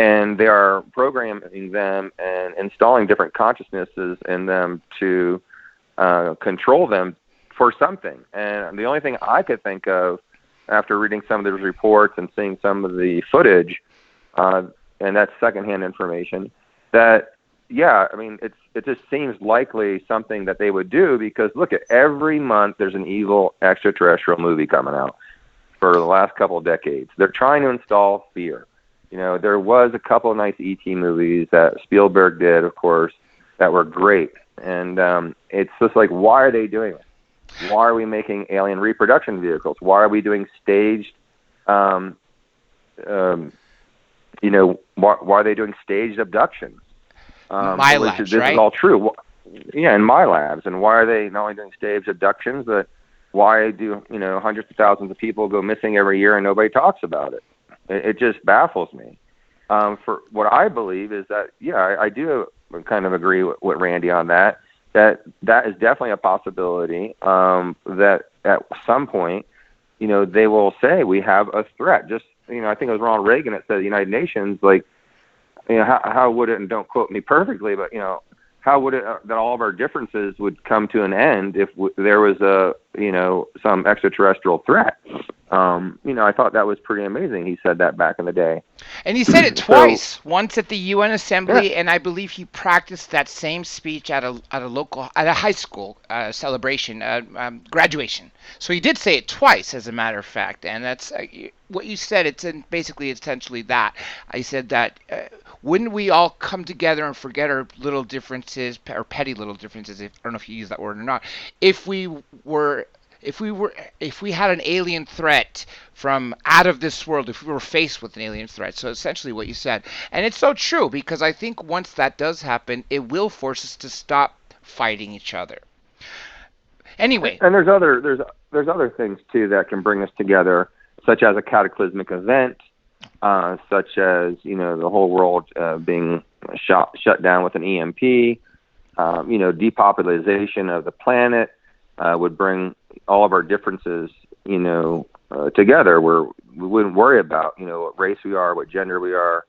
and they are programming them and installing different consciousnesses in them to control them for something. And the only thing I could think of after reading some of those reports and seeing some of the footage, and that's secondhand information, that, it just seems likely something that they would do, because look, at every month there's an evil extraterrestrial movie coming out for the last couple of decades. They're trying to install fear. There was a couple of nice E.T. movies that Spielberg did, of course, that were great. And it's just like, why are they doing it? Why are we making alien reproduction vehicles? Why are we doing staged, why are they doing staged abductions?
My labs,
this
right?
is all true. Yeah, in my labs. And why are they not only doing staged abductions, but why do, hundreds of thousands of people go missing every year and nobody talks about it? It just baffles me. For what I believe is that, I do kind of agree with Randy on that. That is definitely a possibility, that at some point, they will say we have a threat. Just, I think it was Ronald Reagan that said the United Nations, like, how would it, and don't quote me perfectly, but, how would it that all of our differences would come to an end if there was some extraterrestrial threat? I thought that was pretty amazing. He said that back in the day.
And he said it twice. Once at the UN Assembly,
Yeah.
and I believe he practiced that same speech at a high school celebration, graduation. So he did say it twice, as a matter of fact. And that's what you said. It's basically essentially that. I said that wouldn't we all come together and forget our little differences, or petty little differences? I don't know if you use that word or not. If we had an alien threat from out of this world, if we were faced with an alien threat. So essentially what you said. And it's so true, because I think once that does happen, it will force us to stop fighting each other. Anyway.
And there's other things too that can bring us together, such as a cataclysmic event, such as, the whole world being shut down with an EMP, depopulation of the planet would bring all of our differences, together, where we wouldn't worry about, what race we are, what gender we are,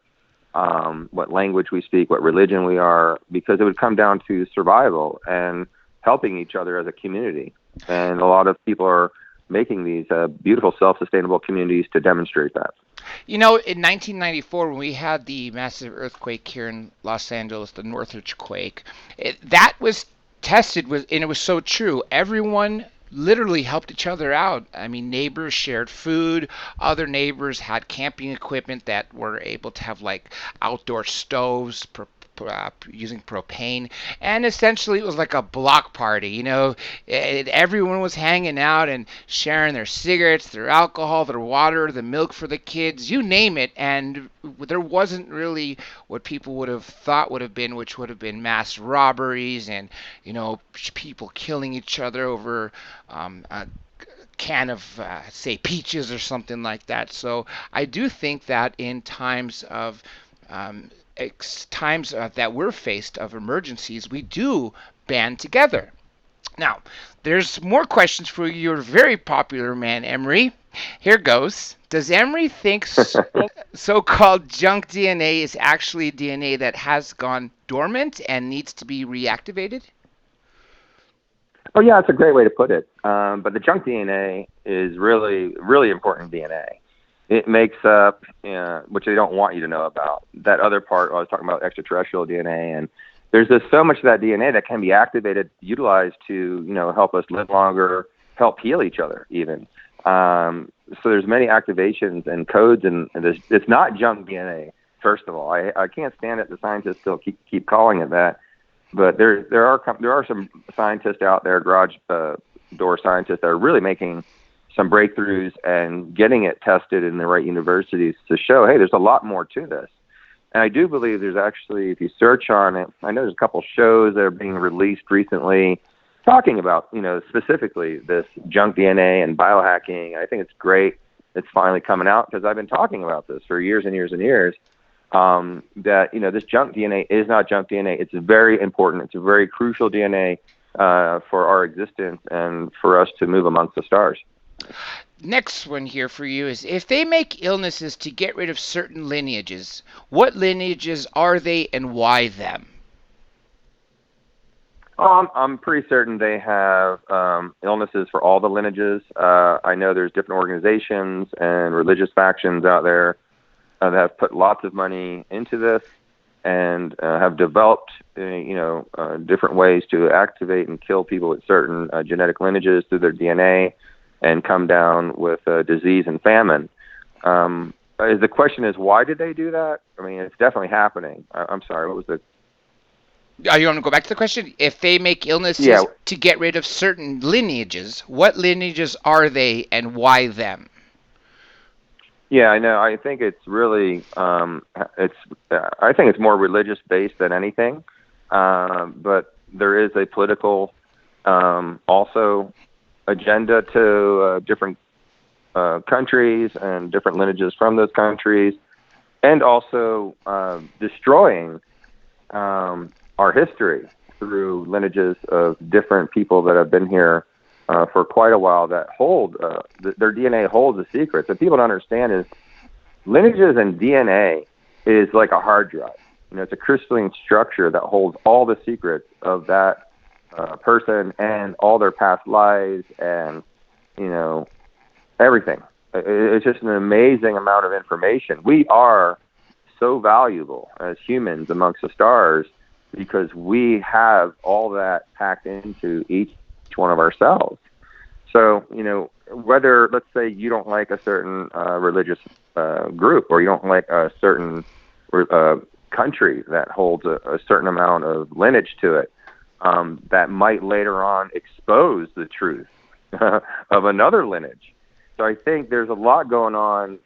what language we speak, what religion we are, because it would come down to survival and helping each other as a community. And a lot of people are making these beautiful self-sustainable communities to demonstrate that.
In 1994, when we had the massive earthquake here in Los Angeles, the Northridge quake, that was tested with, and it was so true. Everyone literally helped each other out. I mean, neighbors shared food. Other neighbors had camping equipment that were able to have like outdoor stoves, using propane, and essentially it was like a block party. Everyone was hanging out and sharing their cigarettes, their alcohol, their water, the milk for the kids, you name it. And there wasn't really what people would have thought would have been, which would have been mass robberies and people killing each other over a can of say peaches or something like that. So I do think that in times of that we're faced of emergencies, we do band together. Now, there's more questions for your very popular man, Emery. Here goes. Does Emery think so-called junk DNA is actually DNA that has gone dormant and needs to be reactivated?
Oh, yeah, it's a great way to put it. But the junk DNA is really, really important DNA. It makes up, which they don't want you to know about, that other part I was talking about, extraterrestrial DNA. And there's just so much of that DNA that can be activated, utilized to, help us live longer, help heal each other even. So there's many activations and codes, and it's not junk DNA, first of all. I can't stand it. The scientists still keep calling it that. But there are some scientists out there, garage door scientists, that are really making some breakthroughs and getting it tested in the right universities to show, hey, there's a lot more to this. And I do believe there's actually, if you search on it, I know there's a couple shows that are being released recently talking about, specifically this junk DNA and biohacking. I think it's great. It's finally coming out, because I've been talking about this for years and years and years, that, this junk DNA is not junk DNA. It's very important. It's a very crucial DNA for our existence and for us to move amongst the stars.
Next one here for you is, if they make illnesses to get rid of certain lineages, what lineages are they and why them?
I'm pretty certain they have illnesses for all the lineages. I know there's different organizations and religious factions out there that have put lots of money into this and have developed, different ways to activate and kill people with certain genetic lineages through their DNA and come down with disease and famine. The question is, why did they do that? I mean, it's definitely happening. I'm sorry, what was the...
You want to go back to the question? If they make illnesses to get rid of certain lineages, what lineages are they and why them?
Yeah, I know. I think it's really, I think it's more religious based than anything. But there is a political, also agenda to different countries and different lineages from those countries, and also destroying our history through lineages of different people that have been here for quite a while, that hold their DNA holds a secret. So people don't understand is lineages and DNA is like a hard drive. It's a crystalline structure that holds all the secrets of that person and all their past lives and, everything. It's just an amazing amount of information. We are so valuable as humans amongst the stars because we have all that packed into each one of ourselves. So, whether, let's say, you don't like a certain religious group, or you don't like a certain country that holds a certain amount of lineage to it, that might later on expose the truth of another lineage. So I think there's a lot going on,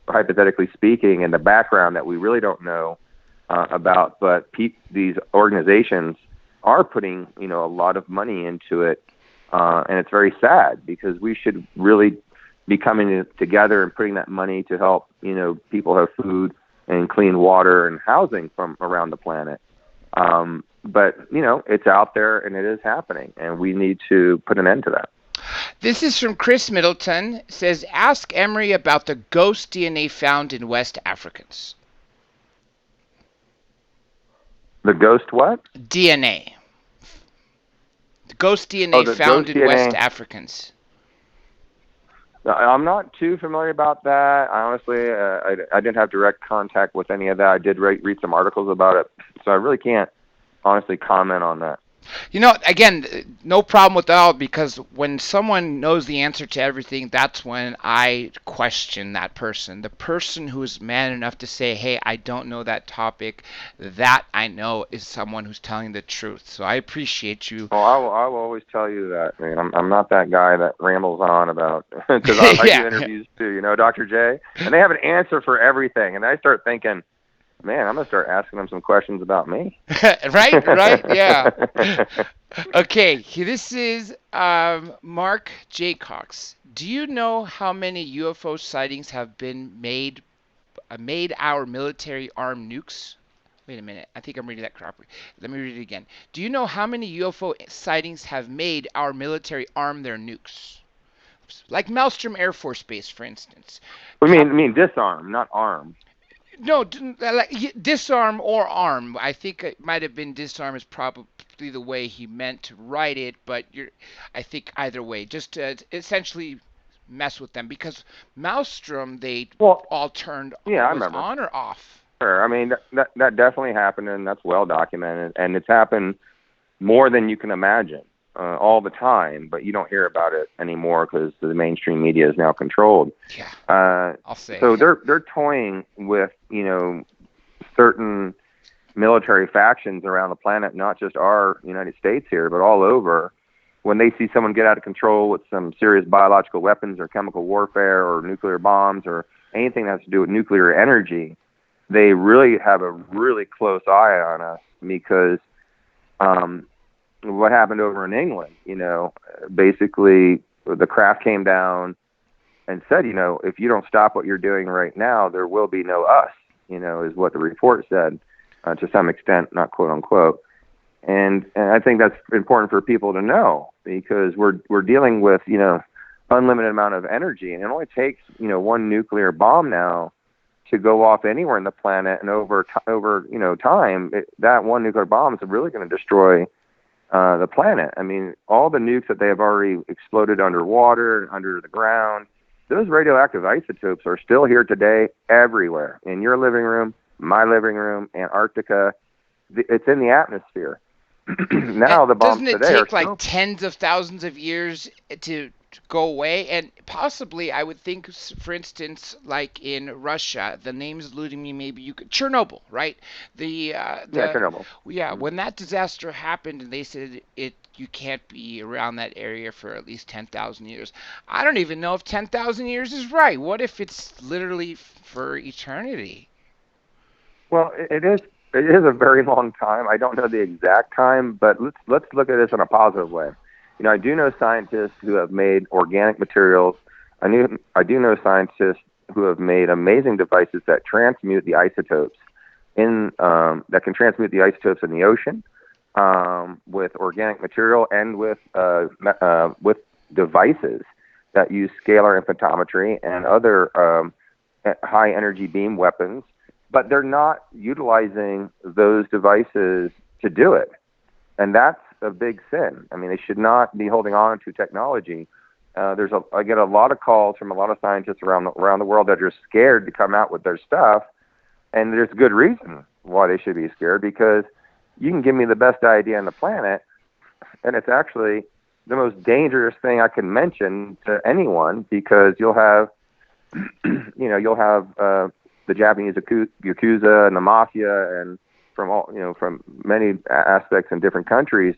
hypothetically speaking, in the background that we really don't know about, but these organizations are putting, a lot of money into it, and it's very sad because we should really be coming together and putting that money to help, people have food and clean water and housing from around the planet. But, it's out there and it is happening, and we need to put an end to that.
This is from Chris Middleton. It says, ask Emery about the ghost DNA found in West Africans.
The ghost what?
DNA. The ghost DNA found in West Africans.
I'm not too familiar about that. Honestly, I didn't have direct contact with any of that. I did read some articles about it, so I really can't honestly comment on that.
Again, no problem with that all, because when someone knows the answer to everything, that's when I question that person. The person who is man enough to say, hey, I don't know that topic, that I know is someone who's telling the truth. So I appreciate you.
Well, I will always tell you that. I mean, I'm not that guy that rambles on about, because I do interviews too, Dr. J, and they have an answer for everything. And I start thinking, man, I'm going to start asking them some questions about me.
Right, yeah. Okay, this is Mark J. Cox. Do you know how many UFO sightings have been made our military armed nukes? Wait a minute, I think I'm reading that correctly. Let me read it again. Do you know how many UFO sightings have made our military arm their nukes? Like Maelstrom Air Force Base, for instance.
I mean disarm, not arm.
No, like disarm or arm. I think it might have been disarm is probably the way he meant to write it, but I think either way, just to essentially mess with them, because Maelstrom they all turned on or off.
Sure, I mean that definitely happened, and that's well documented, and it's happened more than you can imagine all the time, but you don't hear about it anymore because the mainstream media is now controlled.
Yeah, I'll say.
So they're toying with certain military factions around the planet, not just our United States here, but all over. When they see someone get out of control with some serious biological weapons or chemical warfare or nuclear bombs or anything that has to do with nuclear energy, they really have a really close eye on us, because what happened over in England, basically the craft came down and said, if you don't stop what you're doing right now, there will be no us, is what the report said, to some extent, not quote unquote. And I think that's important for people to know, because we're dealing with, unlimited amount of energy, and it only takes, one nuclear bomb now to go off anywhere in the planet, and over time, that one nuclear bomb is really going to destroy the planet. I mean, all the nukes that they have already exploded underwater, under the ground, those radioactive isotopes are still here today everywhere. In your living room, my living room, Antarctica, it's in the atmosphere. Now the bombs today
doesn't it take like tens of thousands of years to go away? And possibly, I would think, for instance, like in Russia, the name's eluding me, maybe you could, Chernobyl, right?
Chernobyl.
Yeah, when that disaster happened and they said you can't be around that area for at least 10,000 years. I don't even know if 10,000 years is right. What if it's literally for eternity?
Well, it is a very long time. I don't know the exact time, but let's look at this in a positive way. I do know scientists who have made organic materials. I do know scientists who have made amazing devices that transmute the isotopes that can transmute the isotopes in the ocean, with organic material, and with devices that use scalar infanttometry and other high energy beam weapons but they're not utilizing those devices to do it. And that's a big sin. I mean, they should not be holding on to technology. I get a lot of calls from a lot of scientists around the world that are scared to come out with their stuff, and there's good reason why they should be scared, because you can give me the best idea on the planet, and it's actually the most dangerous thing I can mention to anyone, because you'll have, the Japanese yakuza and the mafia, and from many aspects in different countries,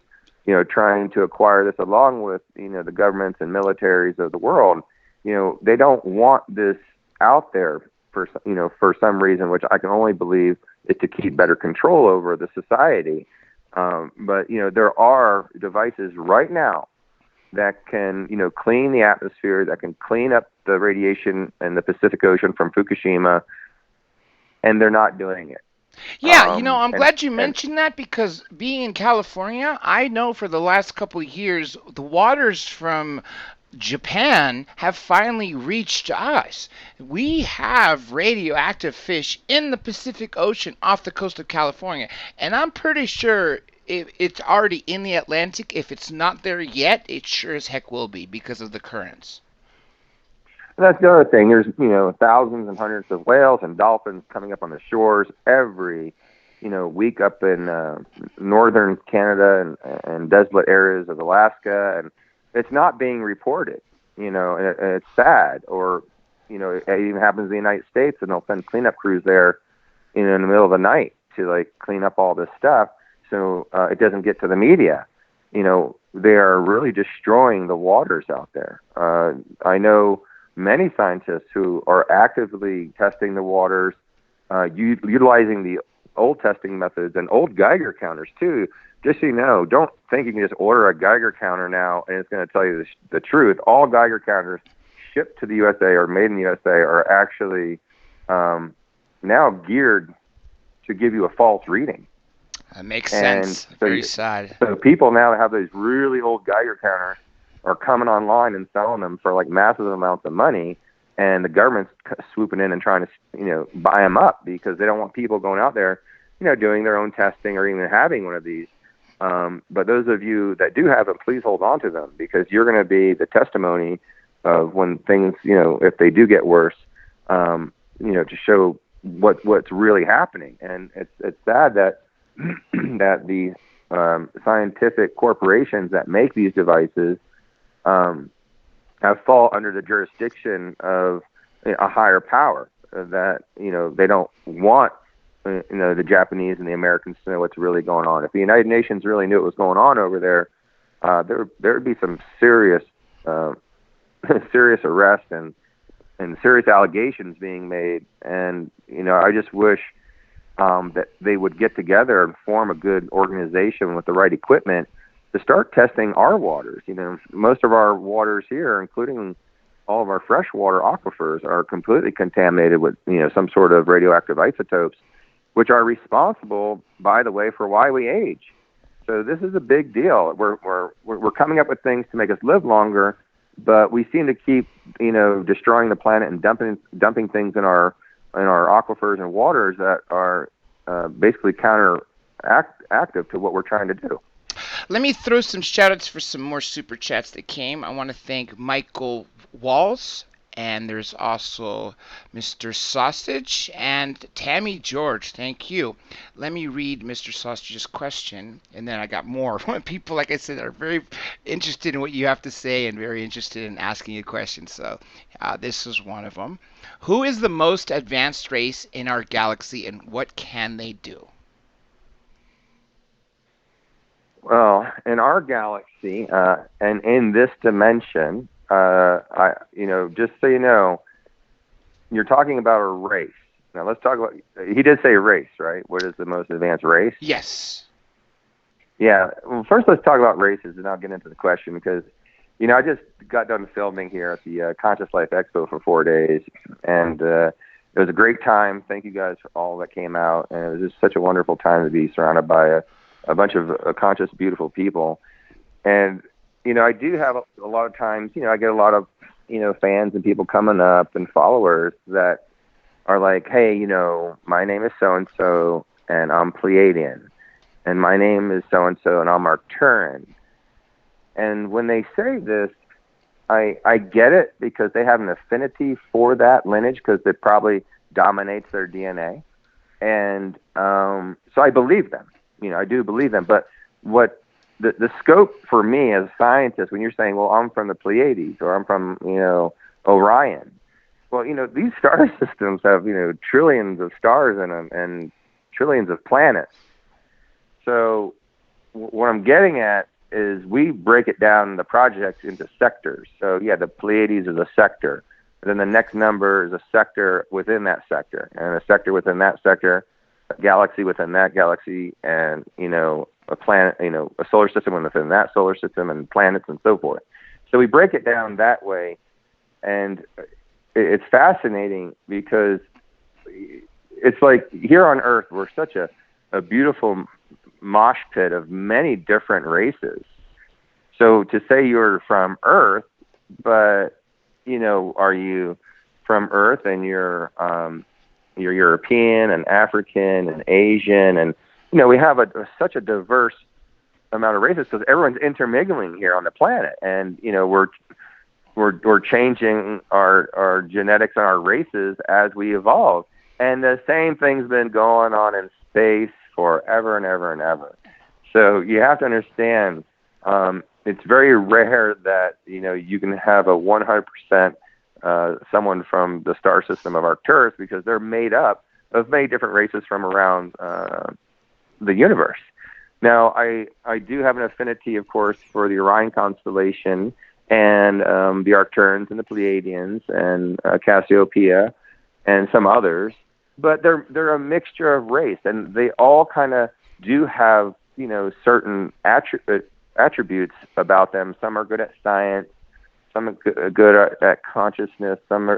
trying to acquire this along with, the governments and militaries of the world. They don't want this out there for some reason, which I can only believe is to keep better control over the society. But there are devices right now that can, clean the atmosphere, that can clean up the radiation in the Pacific Ocean from Fukushima, and they're not doing it.
Yeah, I'm glad you mentioned that, because being in California, I know for the last couple of years, the waters from Japan have finally reached us. We have radioactive fish in the Pacific Ocean off the coast of California, and I'm pretty sure it's already in the Atlantic. If it's not there yet, it sure as heck will be because of the currents.
And that's the other thing. There's, thousands and hundreds of whales and dolphins coming up on the shores every, week up in northern Canada and desolate areas of Alaska, and it's not being reported, and it's sad. Or, it even happens in the United States, and they'll send cleanup crews there, in the middle of the night to clean up all this stuff, so it doesn't get to the media. They are really destroying the waters out there. I know many scientists who are actively testing the waters, utilizing the old testing methods and old Geiger counters too. Just so you know, don't think you can just order a Geiger counter now and it's going to tell you the truth. All Geiger counters shipped to the USA or made in the USA are actually now geared to give you a false reading.
That makes sense. Very sad.
So people now have these really old Geiger counters are coming online and selling them for massive amounts of money, and the government's swooping in and trying to, buy them up, because they don't want people going out there, doing their own testing or even having one of these. But those of you that do have them, please hold on to them, because you're going to be the testimony of when things, if they do get worse, to show what's really happening. And it's sad that that the scientific corporations that make these devices have fall under the jurisdiction of a higher power, that they don't want the Japanese and the Americans to know what's really going on. If the United Nations really knew what was going on over there, there would be some serious serious arrest and serious allegations being made. And I just wish that they would get together and form a good organization with the right equipment to start testing our waters. Most of our waters here, including all of our freshwater aquifers, are completely contaminated with, some sort of radioactive isotopes, which are responsible, by the way, for why we age. So this is a big deal. We're coming up with things to make us live longer, but we seem to keep, destroying the planet and dumping things in our aquifers and waters that are basically counteractive to what we're trying to do.
Let me throw some shout-outs for some more super chats that came. I want to thank Michael Walls, and there's also Mr. Sausage and Tammy George. Thank you. Let me read Mr. Sausage's question, and then I got more. People, like I said, are very interested in what you have to say and very interested in asking you questions. So this is one of them. Who is the most advanced race in our galaxy, and what can they do?
Well, in our galaxy and in this dimension, just so you know, you're talking about a race. Now let's talk about. He did say race, right? What is the most advanced race?
Yes.
Yeah. Well, first let's talk about races, and I'll get into the question, because I just got done filming here at the Conscious Life Expo for 4 days, and it was a great time. Thank you guys for all that came out, and it was just such a wonderful time to be surrounded by a bunch of conscious, beautiful people. And, I do have a lot of times, I get a lot of, fans and people coming up and followers that, are like, hey, my name is so and so, and I'm Pleiadian, and my name is so and so, and I'm Arcturan. And when they say this, I get it because they have an affinity for that lineage because it probably dominates their DNA. And so I believe them. I do believe them. But what the scope for me as a scientist, when you're saying, well, I'm from the Pleiades or I'm from, Orion. Well, these star systems have, trillions of stars in them and trillions of planets. So what I'm getting at is we break it down in the project into sectors. So yeah, the Pleiades is a sector. Then the next number is a sector within that sector, and a sector within that sector, a galaxy within that galaxy, and a planet, a solar system within that solar system, and planets and so forth. So we break it down that way, and it's fascinating because it's like here on Earth we're such a beautiful mosh pit of many different races. So to say you're from Earth, but are you from Earth and you're European and African and Asian, and we have such a diverse amount of races because everyone's intermingling here on the planet, and we're changing our genetics and our races as we evolve, and the same thing's been going on in space forever and ever and ever. So you have to understand. It's very rare that you can have a 100% someone from the star system of Arcturus because they're made up of many different races from around the universe. Now, I do have an affinity, of course, for the Orion constellation and the Arcturans and the Pleiadians and Cassiopeia and some others, but they're a mixture of race, and they all kind of do have certain attributes about them. Some are good at science, some are good at consciousness, some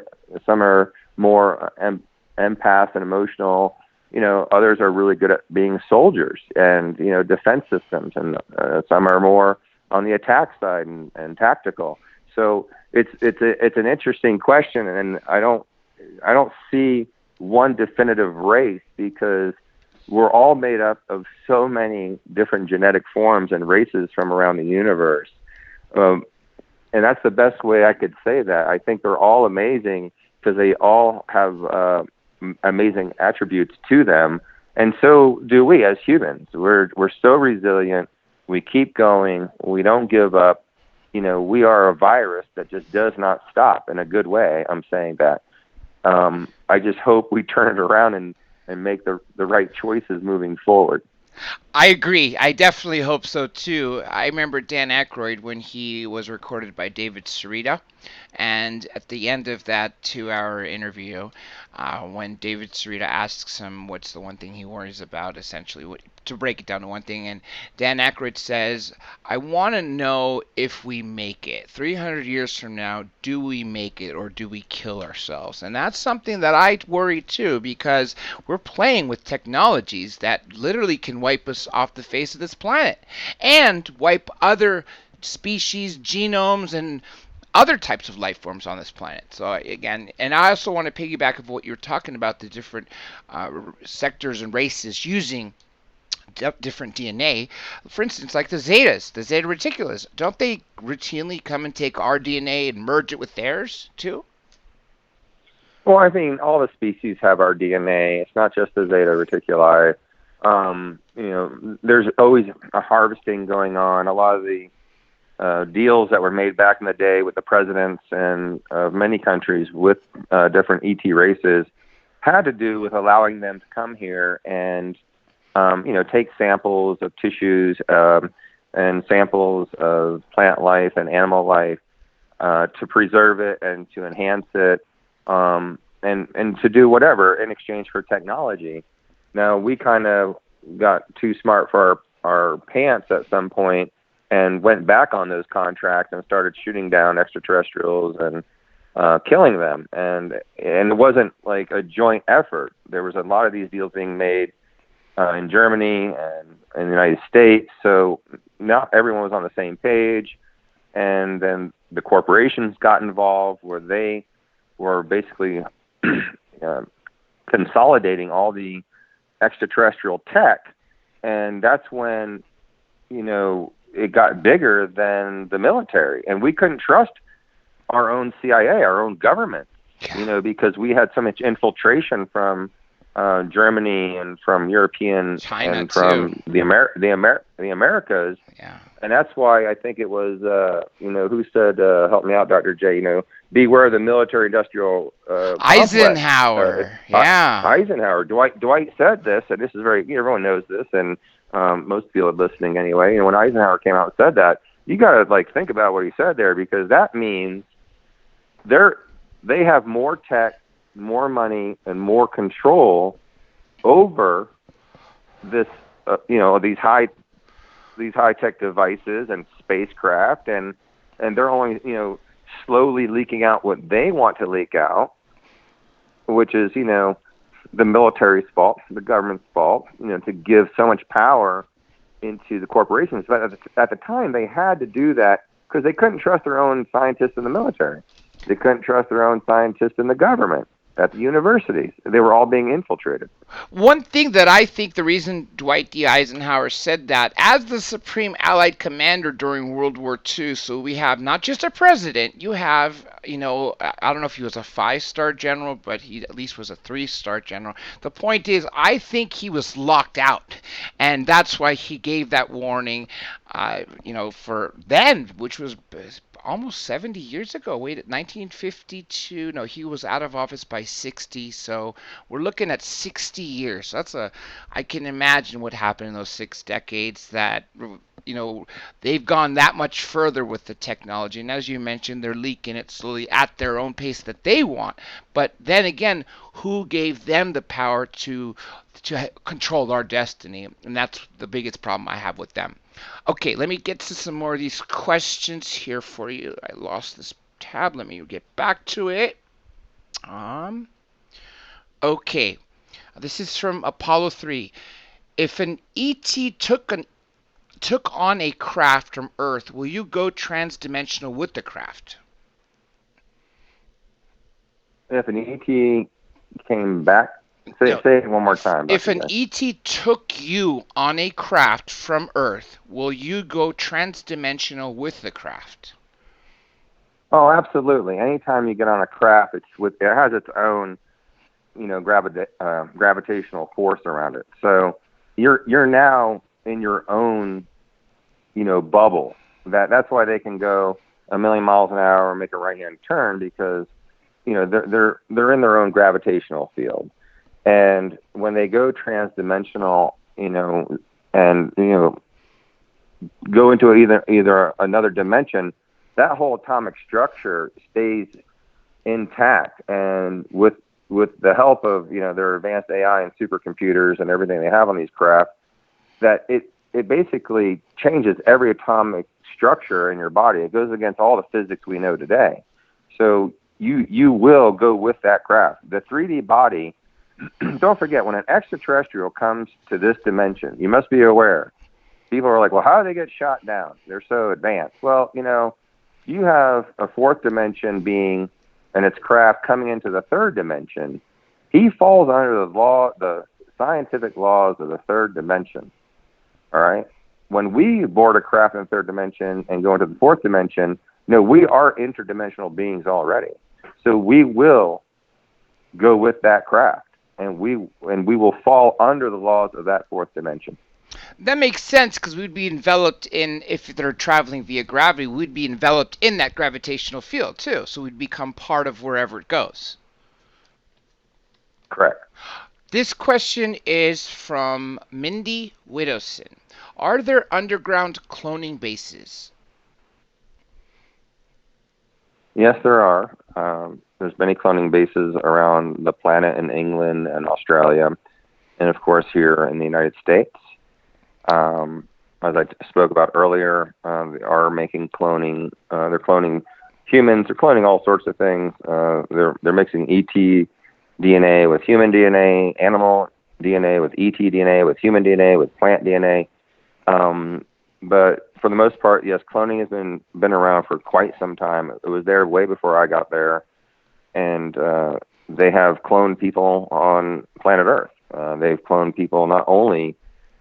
are more empath and emotional. Others are really good at being soldiers and defense systems, and some are more on the attack side and tactical. So it's an interesting question, and I don't see one definitive race because we're all made up of so many different genetic forms and races from around the universe. And that's the best way I could say that. I think they're all amazing because they all have amazing attributes to them. And so do we as humans. We're so resilient. We keep going. We don't give up. We are a virus that just does not stop in a good way. I'm saying that. I just hope we turn it around and make the right choices moving forward.
I agree. I definitely hope so too. I remember Dan Aykroyd when he was recorded by David Sarita, and at the end of that 2-hour interview, when David Sarita asks him what's the one thing he worries about, essentially, to break it down to one thing, and Dan Aykroyd says, I want to know if we make it. 300 years from now, do we make it or do we kill ourselves? And that's something that I worry too, because we're playing with technologies that literally can wipe us off the face of this planet and wipe other species, genomes, and other types of life forms on this planet. So again, and I also want to piggyback of what you're talking about, the different sectors and races using different DNA. For instance, like the Zetas, the Zeta Reticulus, don't they routinely come and take our DNA and merge it with theirs too?
Well, I mean, all the species have our DNA. It's not just the Zeta Reticuli. There's always a harvesting going on. A lot of the deals that were made back in the day with the presidents and of many countries with different ET races had to do with allowing them to come here and take samples of tissues and samples of plant life and animal life to preserve it and to enhance it and to do whatever in exchange for technology. Now, we kind of got too smart for our pants at some point and went back on those contracts and started shooting down extraterrestrials and killing them. And it wasn't like a joint effort. There was a lot of these deals being made in Germany and in the United States. So not everyone was on the same page. And then the corporations got involved where they were basically consolidating all the extraterrestrial tech, and that's when, you know, it got bigger than the military, and we couldn't trust our own CIA, our own government, you know, because we had so much infiltration from Germany and from European
China
and from
too.
the Americas.
Yeah.
And that's why I think it was, you know, who said, help me out, Dr. J, you know, beware the military-industrial complex.
Eisenhower. Yeah.
Eisenhower. Dwight said this, and this is very, everyone knows this, and most people are listening anyway. And when Eisenhower came out and said that, you got to, like, think about what he said there, because that means they have more tech, more money, and more control over this, you know, these high-tech devices and spacecraft, and they're only, you know, slowly leaking out what they want to leak out, which is, you know, the military's fault, the government's fault, you know, to give so much power into the corporations. But at the time, they had to do that because they couldn't trust their own scientists in the military. They couldn't trust their own scientists in the government, at the universities. They were all being infiltrated.
One thing that I think the reason Dwight D. Eisenhower said that, as the Supreme Allied Commander during World War II, so we have not just a president, you have, you know, I don't know if he was a 5-star general, but he at least was a 3-star general. The point is, I think he was locked out, and that's why he gave that warning, you know, for then, which was almost 70 years ago. Wait, 1952. No, he was out of office by 60. So we're looking at 60 years. So I can imagine what happened in those 6 decades, that, you know, they've gone that much further with the technology. And as you mentioned, they're leaking it slowly at their own pace that they want. But then again, who gave them the power to control our destiny? And that's the biggest problem I have with them. Okay, let me get to some more of these questions here for you. I lost this tab. Let me get back to it. Okay, this is from Apollo 3. If an ET took on a craft from Earth, will you go transdimensional with the craft?
If an ET came back, say it one more time.
If an ET took you on a craft from Earth, will you go transdimensional with the craft?
Oh, absolutely. Anytime you get on a craft, it has its own, you know, gravitational force around it. So you're now in your own, you know, bubble. That's why they can go a million miles an hour and make a right-hand turn, because, you know, they're in their own gravitational field. And when they go transdimensional, you know, and, you know, go into either another dimension, that whole atomic structure stays intact. And with the help of, you know, their advanced AI and supercomputers and everything they have on these craft, that it basically changes every atomic structure in your body. It goes against all the physics we know today. So you will go with that craft. The 3D body. Don't forget, when an extraterrestrial comes to this dimension, you must be aware. People are like, well, how do they get shot down? They're so advanced. Well, you know, you have a 4th dimension being and its craft coming into the 3rd dimension. He falls under the scientific laws of the 3rd dimension. All right? When we board a craft in the 3rd dimension and go into the 4th dimension, no, we are interdimensional beings already. So we will go with that craft. And we will fall under the laws of that 4th dimension.
That makes sense, because we'd be enveloped in, if they're traveling via gravity, we'd be enveloped in that gravitational field too. So we'd become part of wherever it goes.
Correct.
This question is from Mindy Widowson. Are there underground cloning bases?
Yes, there are. There's many cloning bases around the planet in England and Australia, and of course here in the United States. As I spoke about earlier, they are making cloning. They're cloning humans. They're cloning all sorts of things. They're mixing ET DNA with human DNA, animal DNA with ET DNA, with human DNA, with plant DNA. But for the most part, yes, cloning has been around for quite some time. It was there way before I got there, and they have cloned people on planet Earth. They've cloned people not only,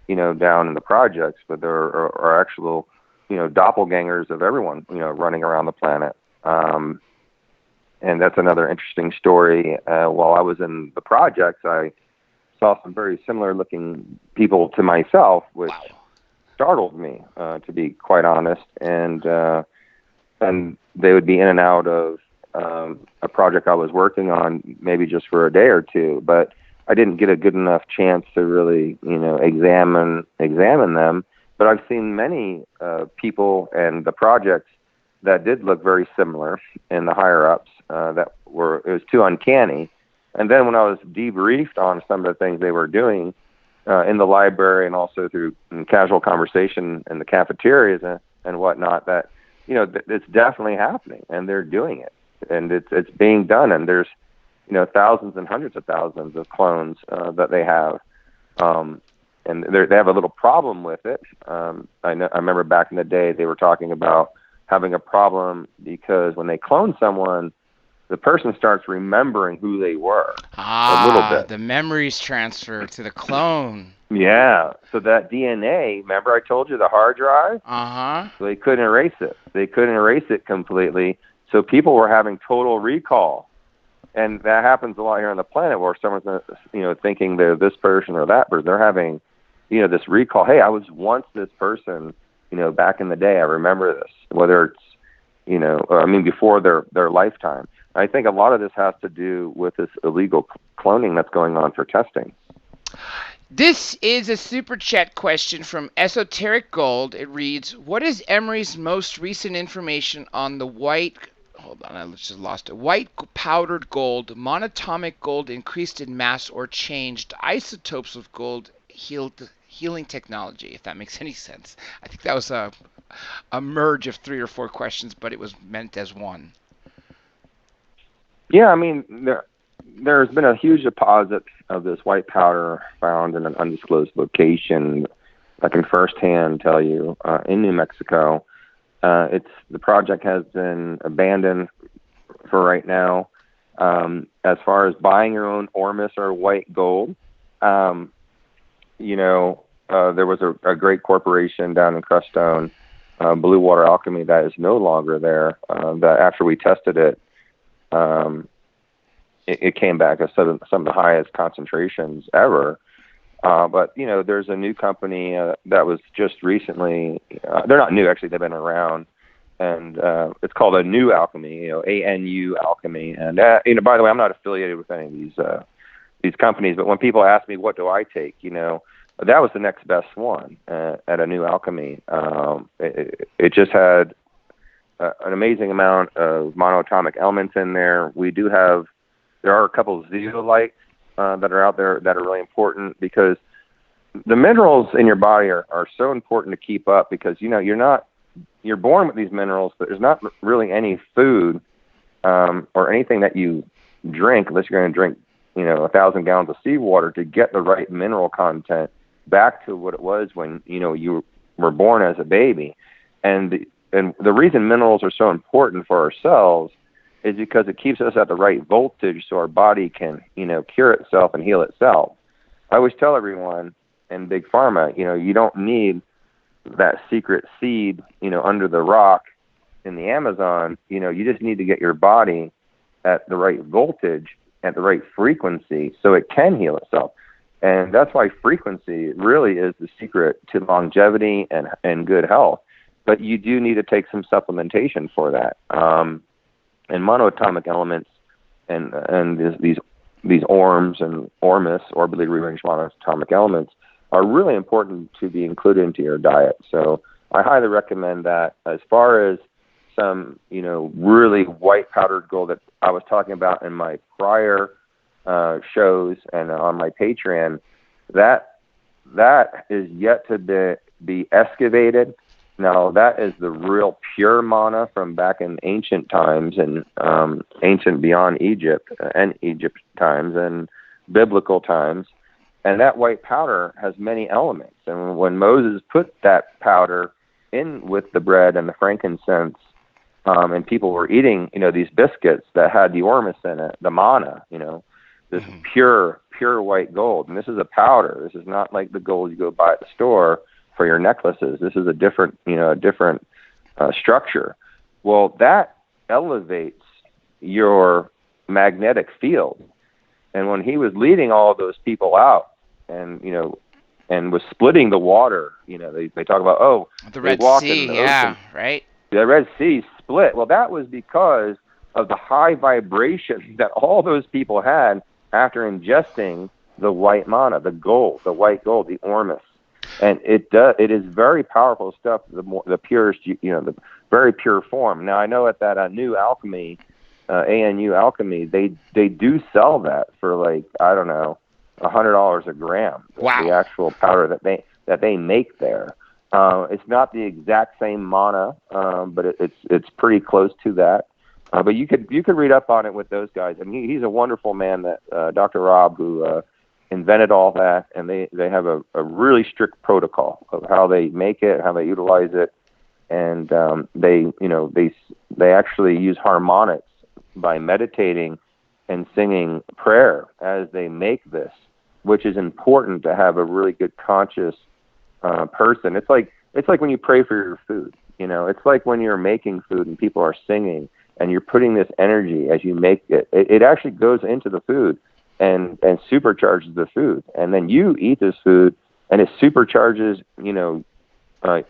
down in the projects, but there are actual, doppelgangers of everyone, running around the planet. And that's another interesting story. While I was in the projects, I saw some very similar looking people to myself, which startled me, to be quite honest. And they would be in and out of a project I was working on, maybe just for a day or two, but I didn't get a good enough chance to really, examine them. But I've seen many people and the projects that did look very similar in the higher ups. It was too uncanny. And then when I was debriefed on some of the things they were doing in the library and also through casual conversation in the cafeterias and whatnot, that it's definitely happening, and they're doing it, and it's being done. And there's thousands and hundreds of thousands of clones that they have, and they have a little problem with it. I remember back in the day they were talking about having a problem because when they clone someone, the person starts remembering who they were a little bit.
The memories transfer to the clone.
Yeah. So that DNA, remember I told you the hard drive? So they couldn't erase it. They couldn't erase it completely. So people were having total recall. And that happens a lot here on the planet where someone's, thinking they're this person or that person. They're having, this recall. Hey, I was once this person, back in the day. I remember this, whether it's, before their lifetime. I think a lot of this has to do with this illegal cloning that's going on for testing.
This is a super chat question from Esoteric Gold. It reads, what is Emery's most recent information on the white powdered gold, monatomic gold increased in mass or changed, isotopes of gold, healing technology, if that makes any sense? I think that was a merge of 3 or 4 questions, but it was meant as one.
Yeah, there's been a huge deposit of this white powder found in an undisclosed location. I can firsthand tell you, in New Mexico. The project has been abandoned for right now. As far as buying your own Ormus or white gold, there was a great corporation down in Crestone, Blue Water Alchemy, that is no longer there. That after we tested it, it came back as some of the highest concentrations ever. But there's a new company that was just recently. They're not new, actually. They've been around, and it's called A New Alchemy. ANU Alchemy. And by the way, I'm not affiliated with any of these companies. But when people ask me what do I take, that was the next best one at A New Alchemy. It just had an amazing amount of monoatomic elements in there. There are a couple of zeolites that are out there that are really important because the minerals in your body are so important to keep up because, you're born with these minerals, but there's not really any food or anything that you drink unless you're going to drink, 1,000 gallons of seawater to get the right mineral content back to what it was when, you were born as a baby. And the reason minerals are so important for our cells is because it keeps us at the right voltage so our body can, cure itself and heal itself. I always tell everyone in Big Pharma, you don't need that secret seed, under the rock in the Amazon. You just need to get your body at the right voltage, at the right frequency so it can heal itself. And that's why frequency really is the secret to longevity and good health. But you do need to take some supplementation for that. And monoatomic elements and these ORMs and ORMUS, orbitally rearranged monoatomic elements, are really important to be included into your diet. So I highly recommend that. As far as some, really white powdered gold that I was talking about in my prior shows and on my Patreon, that is yet to be excavated. Now, that is the real pure mana from back in ancient times and ancient beyond Egypt and Egypt times and biblical times. And that white powder has many elements. And when Moses put that powder in with the bread and the frankincense and people were eating, these biscuits that had the ormus in it, the mana, this pure white gold. And this is a powder. This is not like the gold you go buy at the store for your necklaces. This is a different structure. Well, that elevates your magnetic field. And when he was leading all of those people out, and was splitting the water, they talk about
the Red Sea,
ocean.
Right.
The Red Sea split. Well, that was because of the high vibration that all those people had after ingesting the white mana, the white gold, the ormus. And it is very powerful stuff, the purest, the very pure form. Now, I know at that new alchemy, ANU alchemy, they do sell that for like, I don't know, $100 a gram.
Wow.
The actual powder that they make there. It's not the exact same mana, but it's pretty close to that. But you could read up on it with those guys. I mean, he's a wonderful man, that Dr. Rob, who invented all that, and they have a really strict protocol of how they make it, how they utilize it, and they actually use harmonics by meditating and singing prayer as they make this, which is important to have a really good conscious person. It's like when you pray for your food. It's like when you're making food and people are singing and you're putting this energy as you make it. It actually goes into the food and supercharges the food, and then you eat this food and it supercharges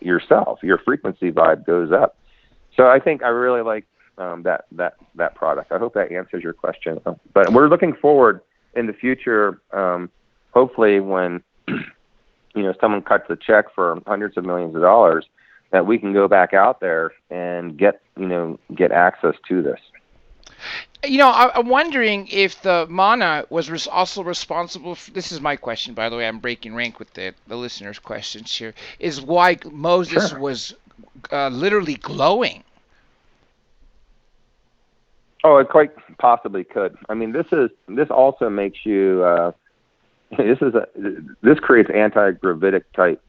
yourself. Your frequency vibe goes up. So I think I really like that product. I hope that answers your question. But we're looking forward in the future, hopefully when someone cuts a check for hundreds of millions of dollars, that we can go back out there and get access to this.
I'm wondering if the mana was also responsible for, this is my question, by the way, I'm breaking rank with the listeners' questions here, is why Moses was literally glowing.
Oh, it quite possibly could. I mean, this also makes you, this creates anti-gravitic type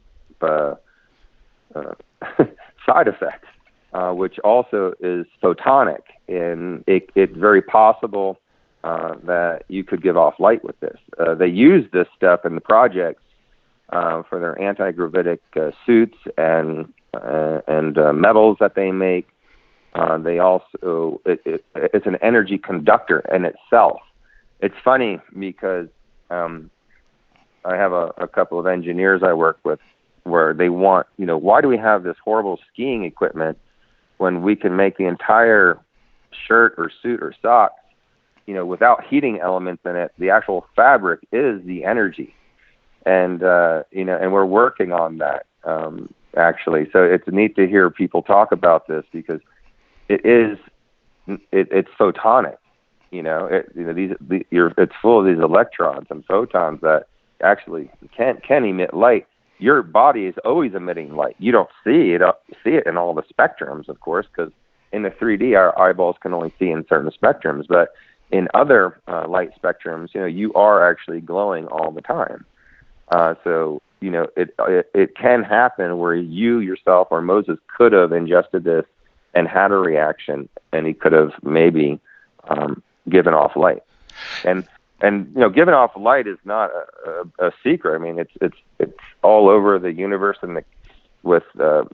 side effects, which also is photonic, and it's very possible that you could give off light with this. They use this stuff in the projects for their anti-gravitic suits and metals that they make. They also it's an energy conductor in itself. It's funny because I have a couple of engineers I work with where they want, why do we have this horrible skiing equipment when we can make the entire shirt or suit or socks, without heating elements in it? The actual fabric is the energy. And, and we're working on that, actually. So it's neat to hear people talk about this because it's photonic, it's full of these electrons and photons that actually can emit light. Your body is always emitting light. You don't see it in all the spectrums, of course, because in the 3D, our eyeballs can only see in certain spectrums. But in other light spectrums, you are actually glowing all the time. So it can happen where you yourself or Moses could have ingested this and had a reaction, and he could have maybe given off light. And giving off light is not a secret. I mean, it's all over the universe, and with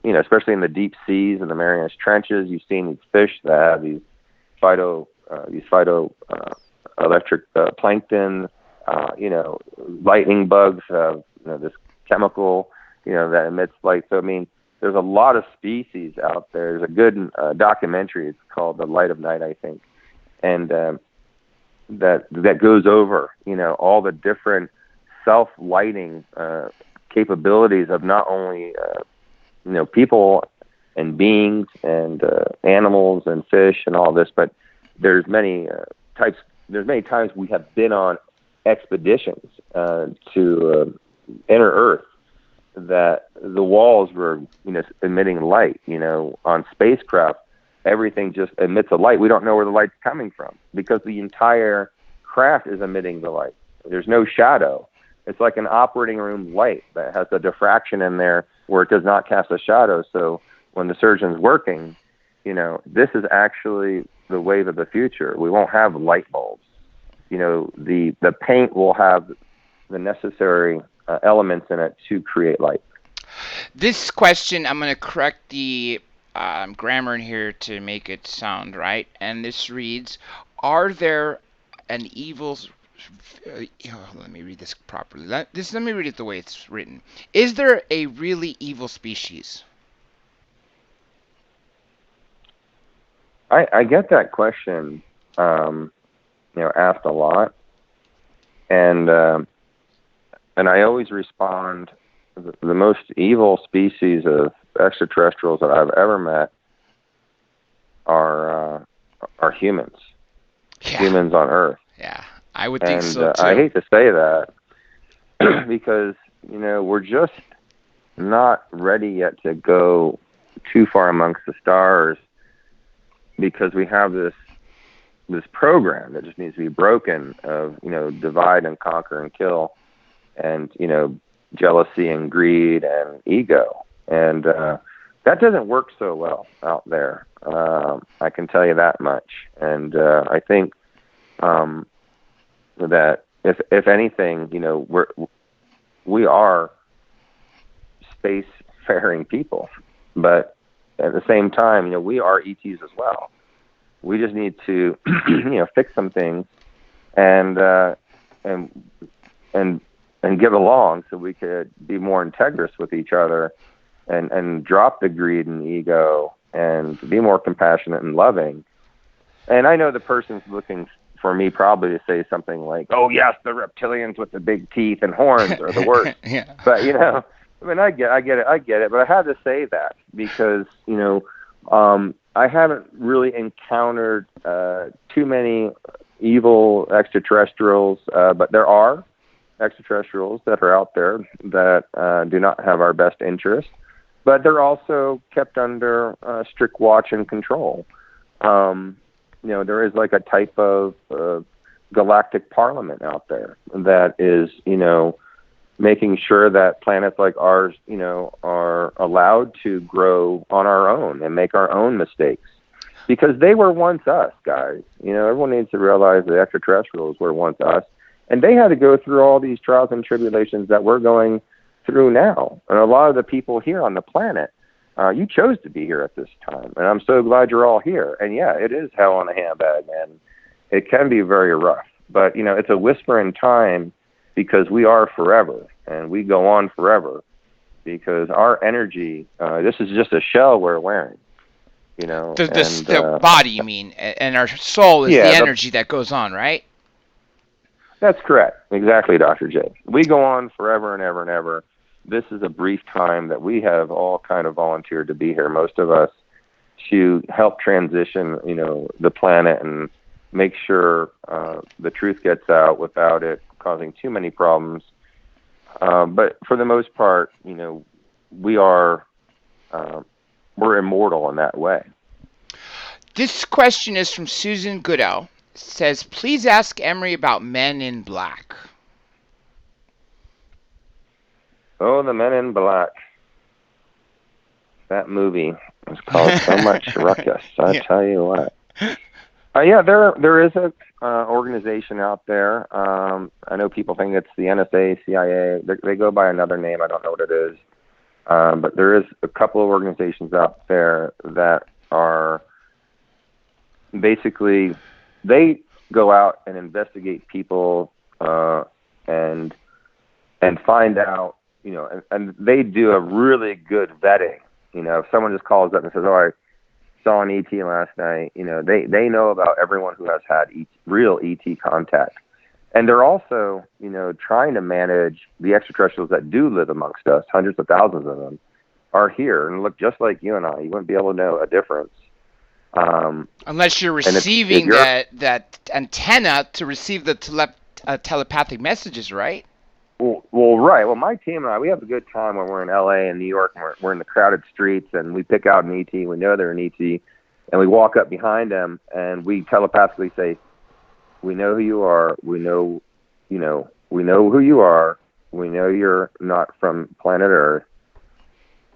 especially in the deep seas and the Marianas Trenches, you've seen these fish that have these electric plankton. Lightning bugs have this chemical that emits light. So I mean, there's a lot of species out there. There's a good documentary. It's called The Light of Night, I think, and that goes over all the different self-lighting capabilities of not only people and beings and animals and fish and all this, but there's many types. There's many times we have been on expeditions to inner Earth that the walls were emitting light. On spacecraft, everything just emits a light. We don't know where the light's coming from because the entire craft is emitting the light. There's no shadow. It's like an operating room light that has a diffraction in there where it does not cast a shadow. So when the surgeon's working, this is actually the wave of the future. We won't have light bulbs. The paint will have the necessary elements in it to create light.
This question, I'm going to correct the grammar in here to make it sound right. And this reads, are there an evil... let me read this properly. Let me read it the way it's written. Is there a really evil species?
I get that question, asked a lot, and I always respond, the most evil species of extraterrestrials that I've ever met are humans.
Yeah.
Humans on Earth.
Yeah, I would think so too.
I hate to say that because we're just not ready yet to go too far amongst the stars, because we have this program that just needs to be broken of divide and conquer and kill, and jealousy and greed and ego, and that doesn't work so well out there. I can tell you that much. And I think that if anything, we are space-faring people, but at the same time, we are ETs as well. We just need to, fix some things and get along so we could be more integrous with each other and drop the greed and ego and be more compassionate and loving. And I know the person's looking for me probably to say something like, "Oh yes, the reptilians with the big teeth and horns are the worst."
Yeah.
But I get it. But I had to say that because I haven't really encountered too many evil extraterrestrials, but there are extraterrestrials that are out there that do not have our best interest, but they're also kept under strict watch and control. There is like a type of galactic parliament out there that is, making sure that planets like ours, are allowed to grow on our own and make our own mistakes, because they were once us, guys. Everyone needs to realize the extraterrestrials were once us, and they had to go through all these trials and tribulations that we're going through now. And a lot of the people here on the planet, you chose to be here at this time, and I'm so glad you're all here. And yeah, it is hell on a handbag, man. It can be very rough, but it's a whisper in time, because we are forever and we go on forever, because our energy, this is just a shell we're wearing,
the body, you mean, and our soul is the energy that goes on, right?
That's correct. Exactly, Dr. J. We go on forever and ever and ever. This is a brief time that we have all kind of volunteered to be here, most of us, to help transition, the planet and make sure the truth gets out without it causing too many problems. But for the most part, we're immortal in that way.
This question is from Susan Goodell. It says, please ask Emery about Men in Black.
Oh, the Men in Black. That movie was caused so much ruckus. I tell you what. There is a organization out there. I know people think it's the NSA, CIA. They go by another name. I don't know what it is. But there is a couple of organizations out there that are basically, they go out and investigate people and find out, and they do a really good vetting. If someone just calls up and says, "Oh, I saw an ET last night," they know about everyone who has had real ET contact. And they're also, trying to manage the extraterrestrials that do live amongst us. Hundreds of thousands of them are here and look just like you and I. You wouldn't be able to know a difference.
Unless you're receiving that antenna to receive the telepathic messages, right?
Well, right. Well, my team and I, we have a good time when we're in LA and New York, and we're in the crowded streets, and we pick out an ET. We know they're an ET, and we walk up behind them, and we telepathically say, "We know who you are. We know who you are. We know you're not from planet Earth,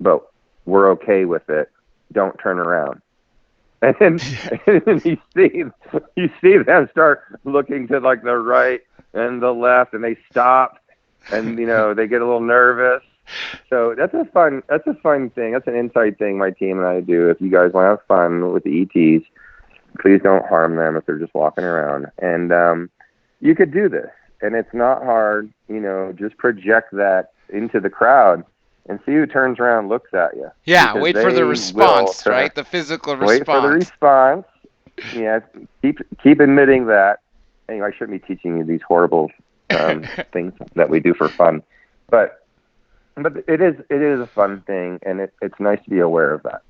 but we're okay with it. Don't turn around." and and you see them start looking to like the right and the left, and they stop, and they get a little nervous. So that's a fun thing. That's an inside thing my team and I do. If you guys want to have fun with the ETs, please don't harm them if they're just walking around. And you could do this, and it's not hard. Just project that into the crowd and see who turns around and looks at you.
Yeah, wait for the response, right? The physical response.
Wait for the response. Yeah, keep admitting that. Anyway, I shouldn't be teaching you these horrible things that we do for fun, but it is a fun thing, and it's nice to be aware of that.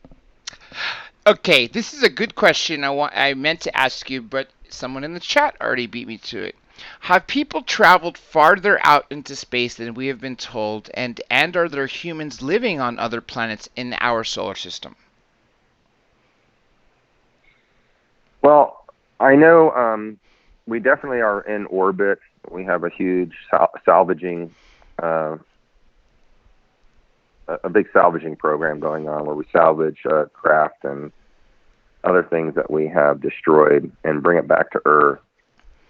Okay, this is a good question. I meant to ask you, but someone in the chat already beat me to it. Have people traveled farther out into space than we have been told, and are there humans living on other planets in our solar system?
Well, I know we definitely are in orbit. We have a huge salvaging, a big salvaging program going on where we salvage craft and other things that we have destroyed and bring it back to Earth.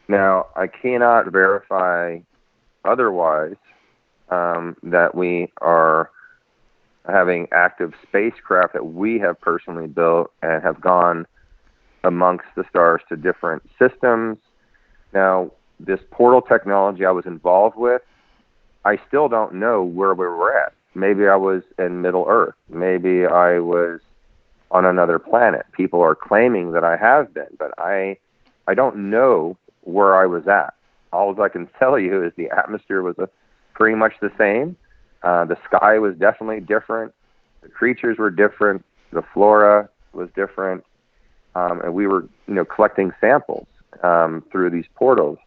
Now, I cannot verify otherwise that we are having active spacecraft that we have personally built and have gone amongst the stars to different systems. Now, this portal technology I was involved with, I still don't know where we were at. Maybe I was in Middle Earth. Maybe I was on another planet. People are claiming that I have been, but I don't know where I was at. All I can tell you is the atmosphere was pretty much the same. The sky was definitely different. The creatures were different. The flora was different. And we were, collecting samples through these portals.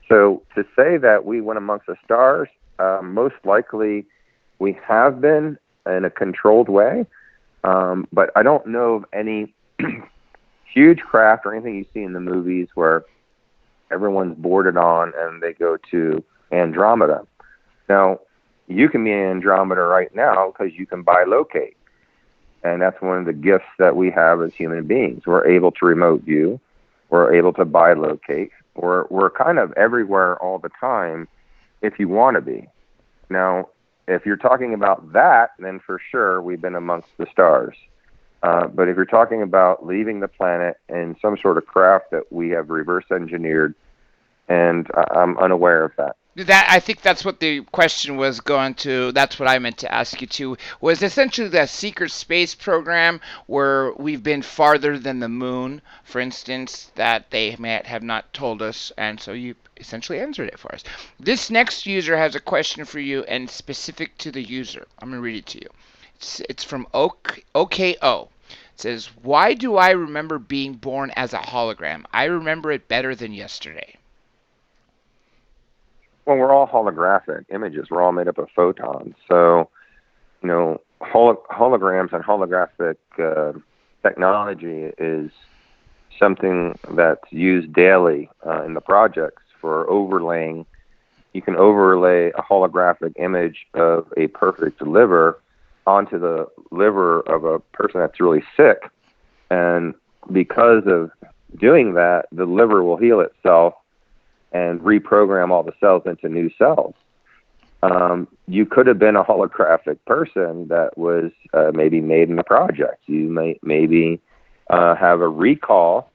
So to say that we went amongst the stars, most likely we have been in a controlled way. But I don't know of any huge craft or anything you see in the movies where everyone's boarded on and they go to Andromeda. Now, you can be in Andromeda right now because you can bilocate. And that's one of the gifts that we have as human beings. We're able to remote view. We're able to bilocate. We're kind of everywhere all the time if you want to be. Now, if you're talking about that, then for sure we've been amongst the stars. But if you're talking about leaving the planet in some sort of craft that we have reverse engineered, and I'm unaware of that.
I think that's what the question was going to. That's what I meant to ask you too. Was essentially the secret space program where we've been farther than the moon, for instance, that they may have not told us, and so you essentially answered it for us. This next user has a question for you, and specific to the user. I'm gonna read it to you. It's from OKO. It says, "Why do I remember being born as a hologram? I remember it better than yesterday."
Well, we're all holographic images. We're all made up of photons. So, holograms and holographic technology is something that's used daily in the projects for overlaying. You can overlay a holographic image of a perfect liver onto the liver of a person that's really sick. And because of doing that, the liver will heal itself and reprogram all the cells into new cells. You could have been a holographic person that was maybe made in the project. You maybe have a recall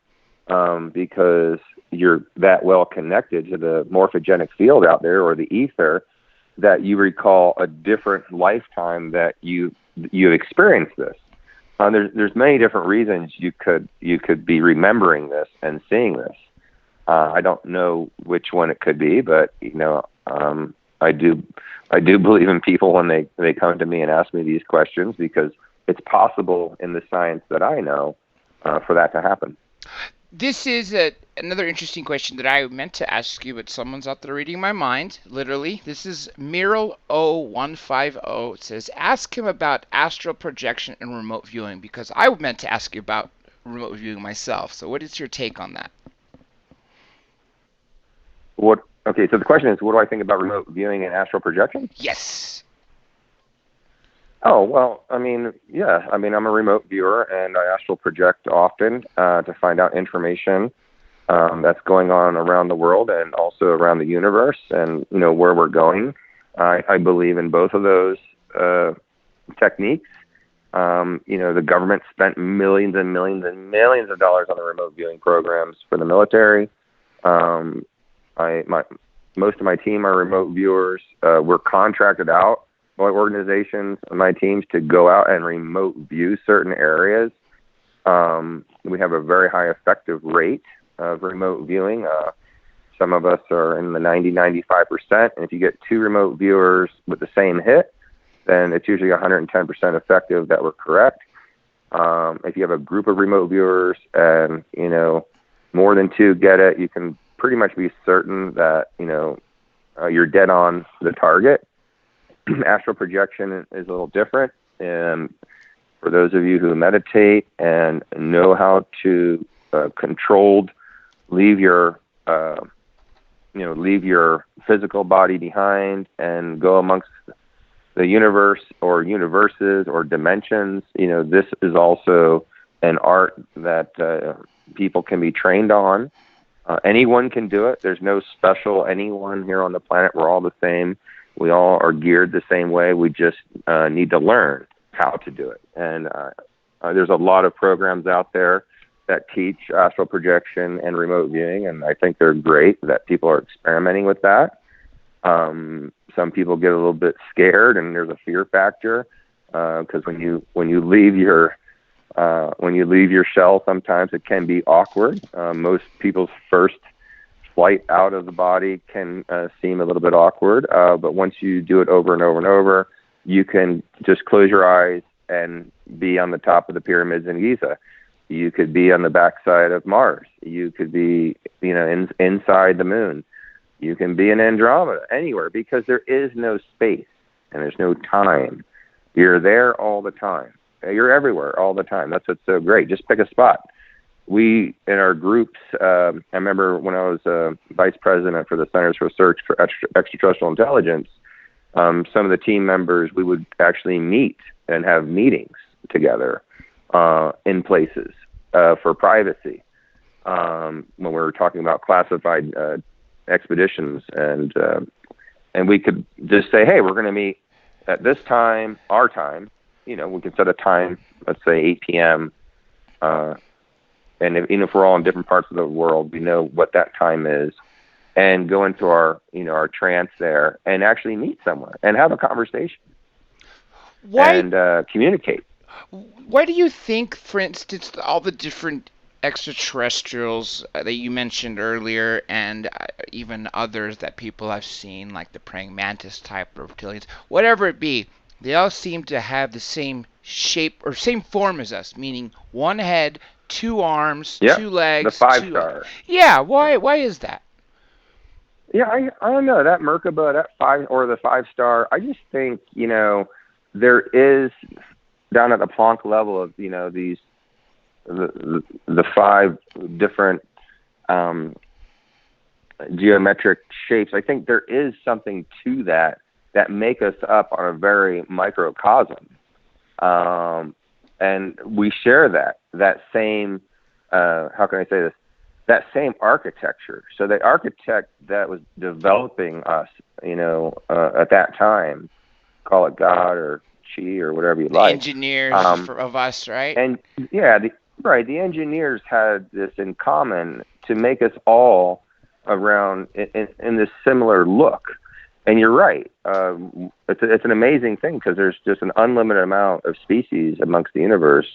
because you're that well connected to the morphogenic field out there or the ether that you recall a different lifetime that you've experienced this. There's many different reasons you could be remembering this and seeing this. I don't know which one it could be, but I do believe in people when they come to me and ask me these questions because it's possible in the science that I know for that to happen.
This is another interesting question that I meant to ask you, but someone's out there reading my mind, literally. This is Miral0150. It says, "Ask him about astral projection and remote viewing," because I meant to ask you about remote viewing myself. So what is your take on that?
Okay, so the question is, what do I think about remote viewing and astral projection?
Yes.
Oh, well, I mean, yeah. I mean, I'm a remote viewer, and I astral project often to find out information that's going on around the world and also around the universe, and where we're going. I believe in both of those techniques. The government spent millions and millions and millions of dollars on the remote viewing programs for the military. Most of my team are remote viewers. We're contracted out by organizations, my teams, to go out and remote view certain areas. We have a very high effective rate of remote viewing. Some of us are in the 90-95%. And if you get 2 remote viewers with the same hit, then it's usually 110% effective that we're correct. If you have a group of remote viewers and, more than 2 get it, you can pretty much be certain that, you're dead on the target. Astral projection is a little different. And for those of you who meditate and know how to controlled leave your physical body behind and go amongst the universe or universes or dimensions, this is also an art that people can be trained on. Anyone can do it. There's no special anyone here on the planet. We're all the same. We all are geared the same way. We just need to learn how to do it. And there's a lot of programs out there that teach astral projection and remote viewing, and I think they're great that people are experimenting with that. Some people get a little bit scared, and there's a fear factor because when you leave your shell, sometimes it can be awkward. Most people's first flight out of the body can seem a little bit awkward, but once you do it over and over and over, you can just close your eyes and be on the top of the pyramids in Giza. You could be on the backside of Mars. You could be, inside the moon. You can be in Andromeda, anywhere, because there is no space and there's no time. You're there all the time. You're everywhere all the time. That's what's so great. Just pick a spot. We, in our groups, I remember when I was vice president for the Centers for Research for Extraterrestrial Intelligence, some of the team members, we would actually meet and have meetings together in places for privacy when we were talking about classified expeditions, and we could just say, hey, we're going to meet at this time, our time. We can set a time, let's say 8 p.m. And even if we're all in different parts of the world, we know what that time is, and go into our trance there and actually meet someone and have a conversation and communicate.
Why do you think, for instance, all the different extraterrestrials that you mentioned earlier, and even others that people have seen, like the praying mantis type reptilians, whatever it be, they all seem to have the same shape or same form as us, meaning one head, 2 arms, 2 legs.
The 5-star.
Yeah, why is that?
Yeah, I don't know. That Merkaba, that 5-star, I just think, there is, down at the Planck level of, these, the 5 different geometric shapes, I think there is something to that make us up on a very microcosm. And we share that same, how can I say this, that same architecture. So the architect that was developing us, at that time, call it God or Chi or whatever you like.
Engineers of us, right?
And yeah, the engineers had this in common to make us all around in this similar look. And you're right. It's an amazing thing because there's just an unlimited amount of species amongst the universe.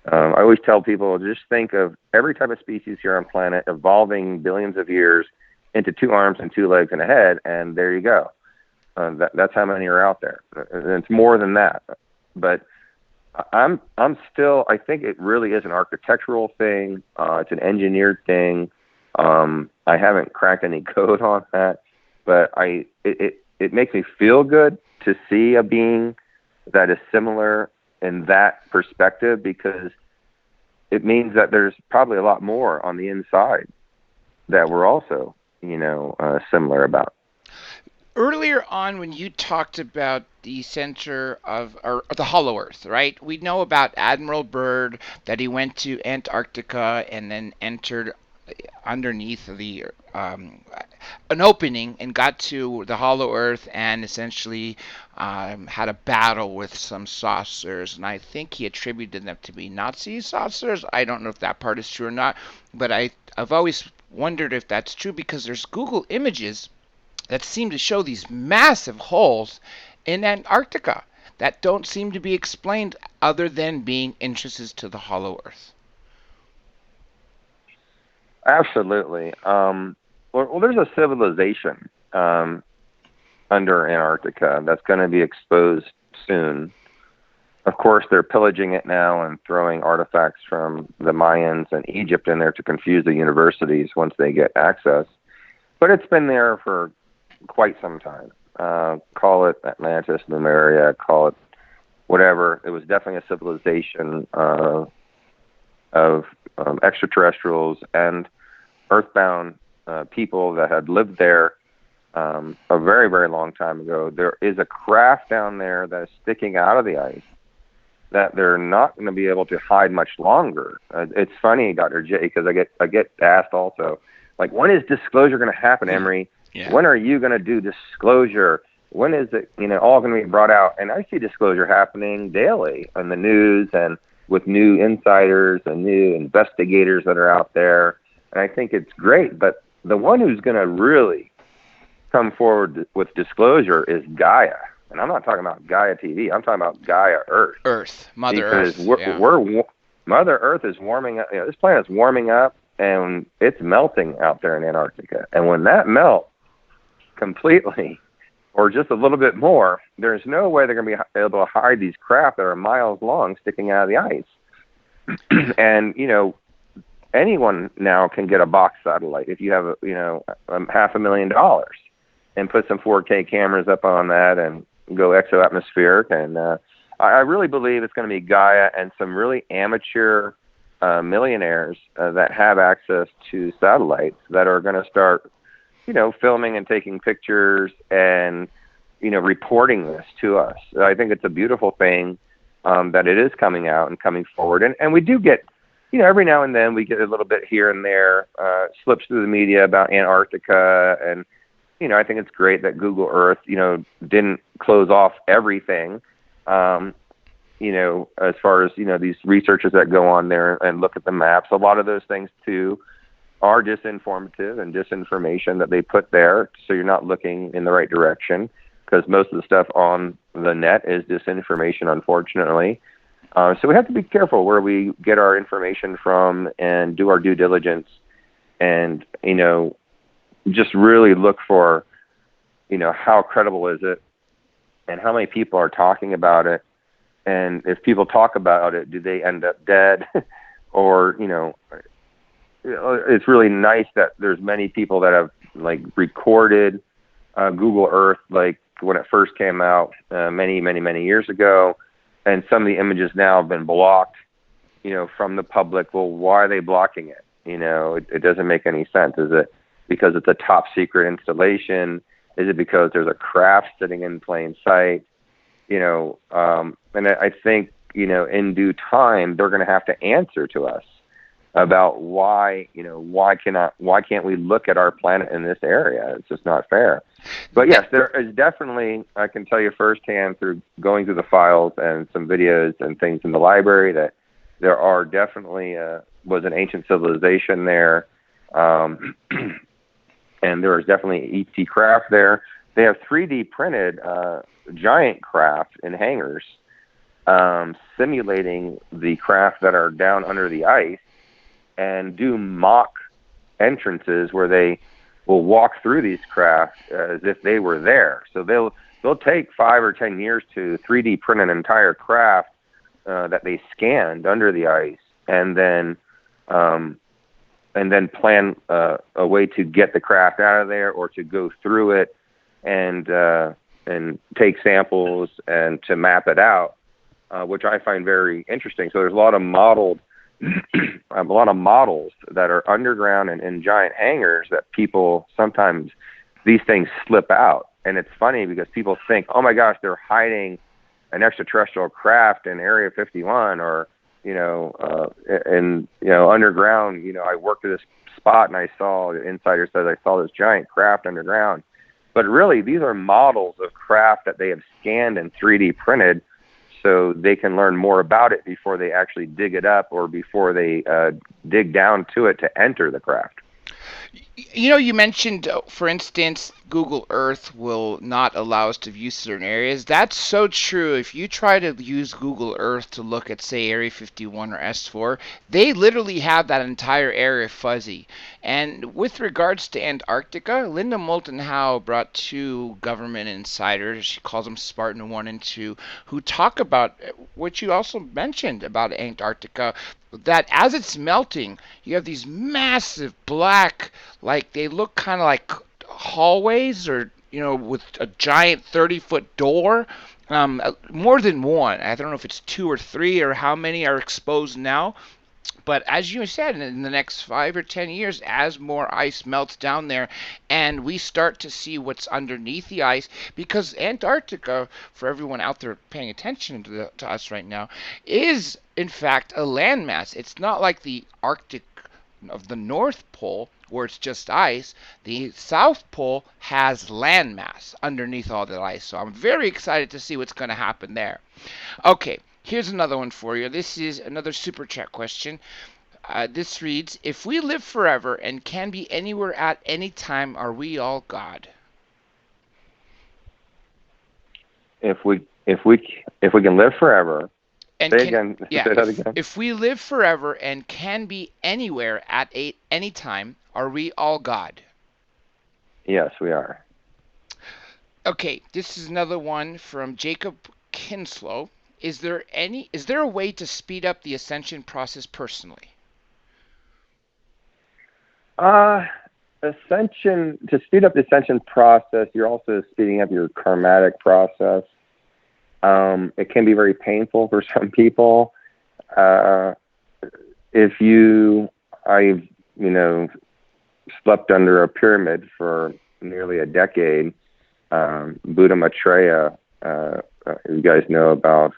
I always tell people, just think of every type of species here on planet evolving billions of years into 2 arms and 2 legs and a head, and there you go. That's how many are out there. And it's more than that. But I'm still, I think it really is an architectural thing. It's an engineered thing. I haven't cracked any code on that, but it makes me feel good to see a being that is similar in that perspective, because it means that there's probably a lot more on the inside that we're also, similar about.
Earlier on, when you talked about the center of or the Hollow Earth, right? We know about Admiral Byrd that he went to Antarctica and then entered underneath the an opening and got to the Hollow Earth and essentially had a battle with some saucers. And I think he attributed them to be Nazi saucers. I don't know if that part is true or not, but I've always wondered if that's true because there's Google images that seem to show these massive holes in Antarctica that don't seem to be explained other than being entrances to the Hollow Earth.
Absolutely. Well, there's a civilization under Antarctica that's going to be exposed soon. Of course, they're pillaging it now and throwing artifacts from the Mayans and Egypt in there to confuse the universities once they get access. But it's been there for quite some time. Call it Atlantis, Numeria, call it whatever. It was definitely a civilization of extraterrestrials and earthbound people that had lived there a very, very long time ago. There is a craft down there that is sticking out of the ice that they're not going to be able to hide much longer. It's funny, Dr. J, because I get asked also, like, when is disclosure going to happen, Emery? Yeah. When are you going to do disclosure? When is it, all going to be brought out? And I see disclosure happening daily on the news and with new insiders and new investigators that are out there. And I think it's great. But the one who's going to really come forward with disclosure is Gaia. And I'm not talking about Gaia TV. I'm talking about Gaia Earth.
Mother Earth.
Because Mother Earth is warming up. This planet's warming up, and it's melting out there in Antarctica. And when that melts completely, or just a little bit more, there's no way they're going to be able to hide these craft that are miles long sticking out of the ice. And, anyone now can get a box satellite if you have, $500,000 and put some 4K cameras up on that and go exo-atmospheric. And I really believe it's going to be Gaia and some really amateur millionaires that have access to satellites that are going to start, filming and taking pictures and, reporting this to us. I think it's a beautiful thing that it is coming out and coming forward. And we do get, every now and then we get a little bit here and there, slips through the media about Antarctica. And, I think it's great that Google Earth, didn't close off everything, as far as, these researchers that go on there and look at the maps. A lot of those things, too, are disinformative and disinformation that they put there, so you're not looking in the right direction, because most of the stuff on the net is disinformation, unfortunately. So we have to be careful where we get our information from and do our due diligence and, just really look for, how credible is it and how many people are talking about it. And if people talk about it, do they end up dead? Or, it's really nice that there's many people that have recorded Google Earth, when it first came out many, many, many years ago. And some of the images now have been blocked, from the public. Well, why are they blocking it? It doesn't make any sense. Is it because it's a top secret installation? Is it because there's a craft sitting in plain sight? And I think, in due time, they're going to have to answer to us about why can't we look at our planet in this area? It's just not fair. But yes, there is definitely, I can tell you firsthand through going through the files and some videos and things in the library, that there are definitely was an ancient civilization there. And there is definitely ET craft there. They have 3D printed giant craft in hangars, simulating the craft that are down under the ice, and do mock entrances where they will walk through these craft as if they were there. So they'll take 5 or 10 years to 3D print an entire craft that they scanned under the ice, and then plan a way to get the craft out of there, or to go through it and take samples and to map it out, which I find very interesting. So there's a lot of models that are underground and in giant hangars that people, sometimes these things slip out And it's funny because people think, oh my gosh, they're hiding an extraterrestrial craft in Area 51, or underground. I worked at this spot and I saw, the insider says, I saw this giant craft underground. But really, these are models of craft that they have scanned and 3D printed, so they can learn more about it before they actually dig it up, or before they dig down to it to enter the craft.
You mentioned, for instance, Google Earth will not allow us to view certain areas. That's so true. If you try to use Google Earth to look at, say, Area 51 or S4, they literally have that entire area fuzzy. And with regards to Antarctica, Linda Moulton Howe brought two government insiders, she calls them Spartan 1 and 2, who talk about what you also mentioned about Antarctica, that as it's melting, you have these massive black, like they look kind of like hallways, or with a giant 30-foot door. More than one. I don't know if it's two or three or how many are exposed now. But as you said, in the next 5 or 10 years, as more ice melts down there and we start to see what's underneath the ice, because Antarctica, for everyone out there paying attention to us right now, is in fact a landmass. It's not like the Arctic of the North Pole where it's just ice. The South Pole has landmass underneath all that ice. So I'm very excited to see what's going to happen there. Okay. Here's another one for you. This is another super chat question. This reads, if we live forever and can be anywhere at any time, are we all God?
If we can live forever,
and
say again.
If we live forever and can be anywhere at any time, are we all God?
Yes, we are.
Okay, this is another one from Jacob Kinslow. Is there a way to speed up the ascension process personally?
Ascension, to speed up the ascension process, you're also speeding up your karmatic process. It can be very painful for some people. I've slept under a pyramid for nearly a decade. Buddha Maitreya, you guys know about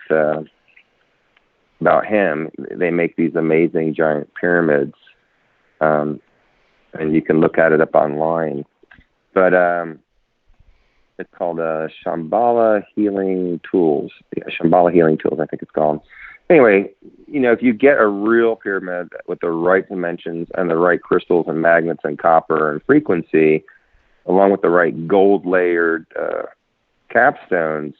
him. They make these amazing giant pyramids, and you can look at it up online. But it's called Shambhala Healing Tools. Yeah, Shambhala Healing Tools, I think it's called. Anyway, if you get a real pyramid with the right dimensions and the right crystals and magnets and copper and frequency, along with the right gold-layered capstones,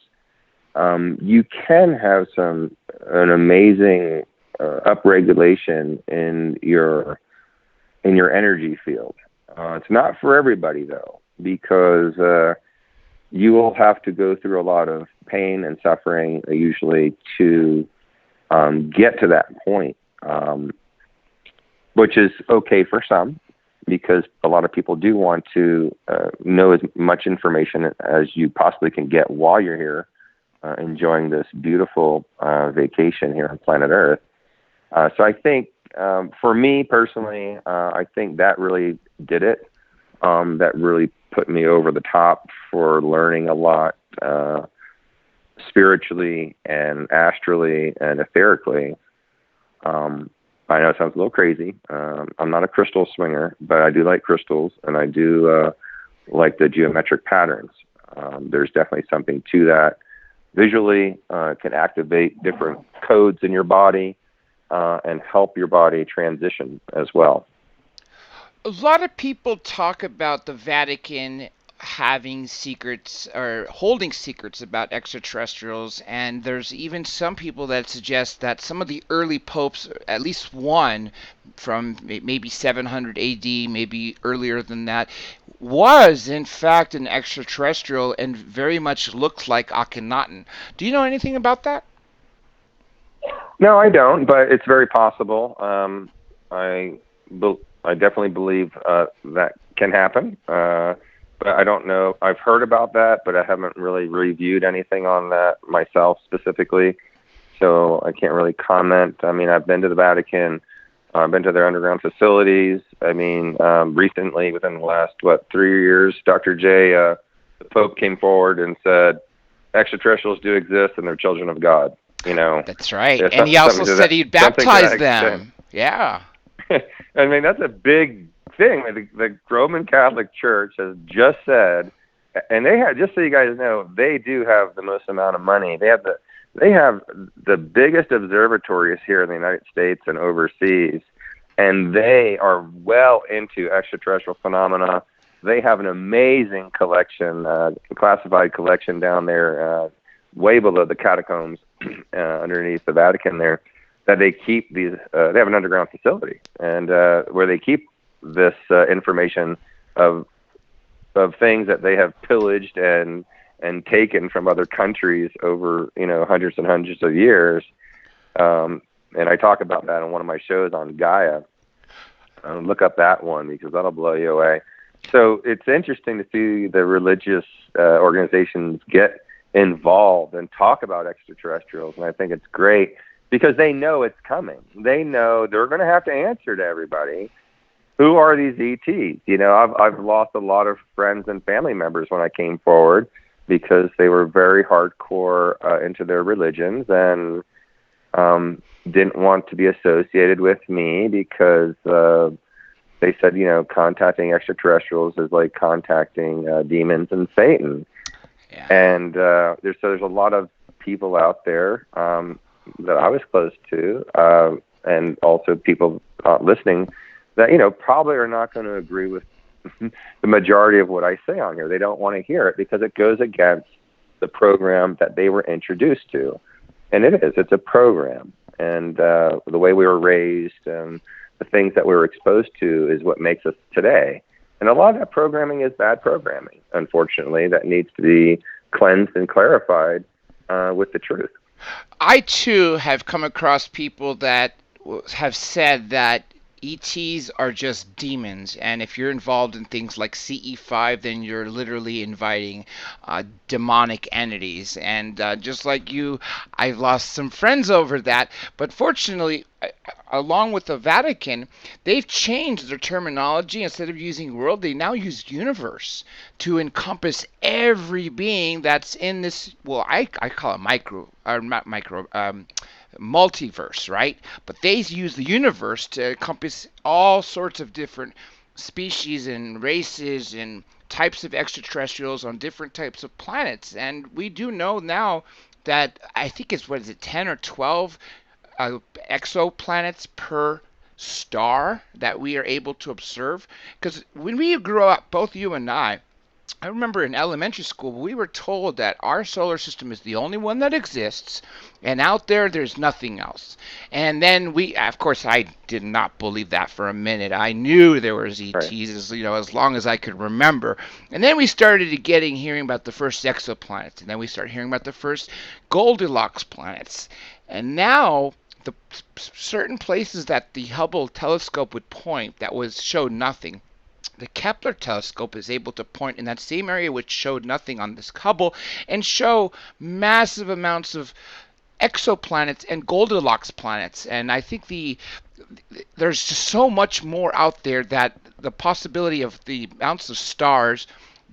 you can have an amazing upregulation in your energy field. It's not for everybody though, because you will have to go through a lot of pain and suffering usually to get to that point, which is okay for some, because a lot of people do want to know as much information as you possibly can get while you're here, enjoying this beautiful vacation here on planet Earth. So I think, for me personally, I think that really did it. That really put me over the top for learning a lot spiritually and astrally and etherically. I know it sounds a little crazy. I'm not a crystal swinger, but I do like crystals, and I do like the geometric patterns. There's definitely something to that. Visually, it can activate different codes in your body and help your body transition as well.
A lot of people talk about the Vatican having secrets or holding secrets about extraterrestrials, and there's even some people that suggest that some of the early popes, at least one from maybe 700 AD, maybe earlier than that, was in fact an extraterrestrial and very much looked like Akhenaten. Do you know anything about that?
No, I don't, but it's very possible. I definitely believe that can happen. But I don't know. I've heard about that, but I haven't really reviewed anything on that myself specifically. So I can't really comment. I mean, I've been to the Vatican. I've been to their underground facilities. I mean, recently, within the last, 3 years, Dr. J the Pope came forward and said, extraterrestrials do exist and they're children of God.
That's right.
Yeah,
And he also said
that,
he'd baptize them. Yeah.
I mean, that's a big thing. The Roman Catholic Church has just said, and they have, just so you guys know, they do have the most amount of money. They have the biggest observatories here in the United States and overseas, and they are well into extraterrestrial phenomena. They have an amazing collection, classified collection down there, way below the catacombs, underneath the Vatican there, that they keep these. They have an underground facility, and where they keep this information of things that they have pillaged and taken from other countries over hundreds and hundreds of years. And I talk about that on one of my shows on Gaia. Look up that one because that'll blow you away. So it's interesting to see the religious organizations get involved and talk about extraterrestrials, and I think it's great because they know it's coming. They know they're going to have to answer to everybody. Who are these ETs? I've lost a lot of friends and family members when I came forward because they were very hardcore into their religions and didn't want to be associated with me because they said, contacting extraterrestrials is like contacting demons and Satan.
Yeah.
And there's a lot of people out there that I was close to, and also people listening that probably are not going to agree with the majority of what I say on here. They don't want to hear it because it goes against the program that they were introduced to, and it's a program, and the way we were raised and the things that we were exposed to is what makes us today. And a lot of that programming is bad programming, unfortunately, that needs to be cleansed and clarified with the truth.
I, too, have come across people that have said that ETs are just demons, and if you're involved in things like CE5, then you're literally inviting demonic entities. And just like you, I've lost some friends over that, but fortunately, along with the Vatican, they've changed their terminology. Instead of using world, they now use universe to encompass every being that's in this, well, I call it multiverse, right? But they use the universe to encompass all sorts of different species and races and types of extraterrestrials on different types of planets. And we do know now that I think it's 10 or 12 exoplanets per star that we are able to observe. Because when we grew up, both you and I remember in elementary school, we were told that our solar system is the only one that exists, and out there's nothing else. And then of course, I did not believe that for a minute. I knew there was ETs, right, as long as I could remember. And then we started hearing about the first exoplanets, and then we started hearing about the first Goldilocks planets. And now, the certain places that the Hubble telescope would point that showed nothing, the Kepler telescope is able to point in that same area which showed nothing on this Hubble and show massive amounts of exoplanets and Goldilocks planets. And I think there's just so much more out there that the possibility of the amounts of stars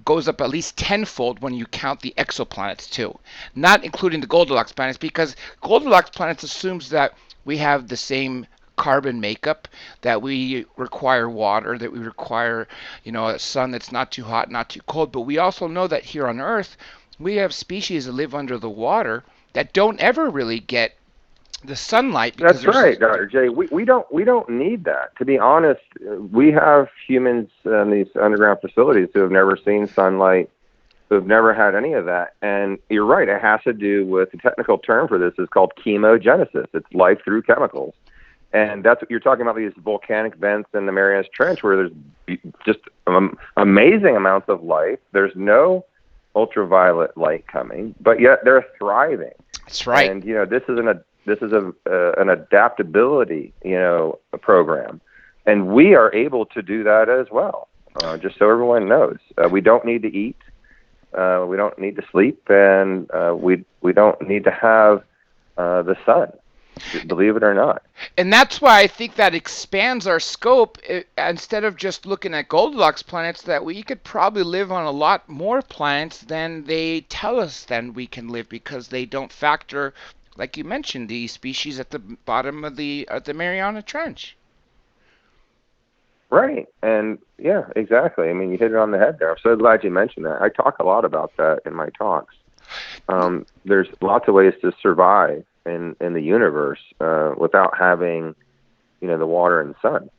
goes up at least tenfold when you count the exoplanets too, not including the Goldilocks planets, because Goldilocks planets assumes that we have the same carbon makeup, that we require water, that we require, a sun that's not too hot, not too cold. But we also know that here on Earth, we have species that live under the water that don't ever really get the sunlight.
That's right, Dr. J. We don't need that. To be honest, we have humans in these underground facilities who have never seen sunlight, who have never had any of that. And you're right, it has to do with, the technical term for this is called chemogenesis. It's life through chemicals. And that's what you're talking about, these volcanic vents in the Marianas Trench where there's just amazing amounts of life. There's no ultraviolet light coming, but yet they're thriving.
That's right.
And, this is an adaptability, program. And we are able to do that as well, just so everyone knows. We don't need to eat. We don't need to sleep. And we don't need to have the sun. believe it or not.
And that's why I think that expands our scope. Instead of just looking at Goldilocks planets, that we could probably live on a lot more planets than they tell us then we can live, because they don't factor, like you mentioned, the species at the bottom of the Mariana Trench.
Right. And yeah, exactly. I mean, you hit it on the head there. I'm so glad you mentioned that. I talk a lot about that in my talks. There's lots of ways to survive in the universe without having, the water and sun.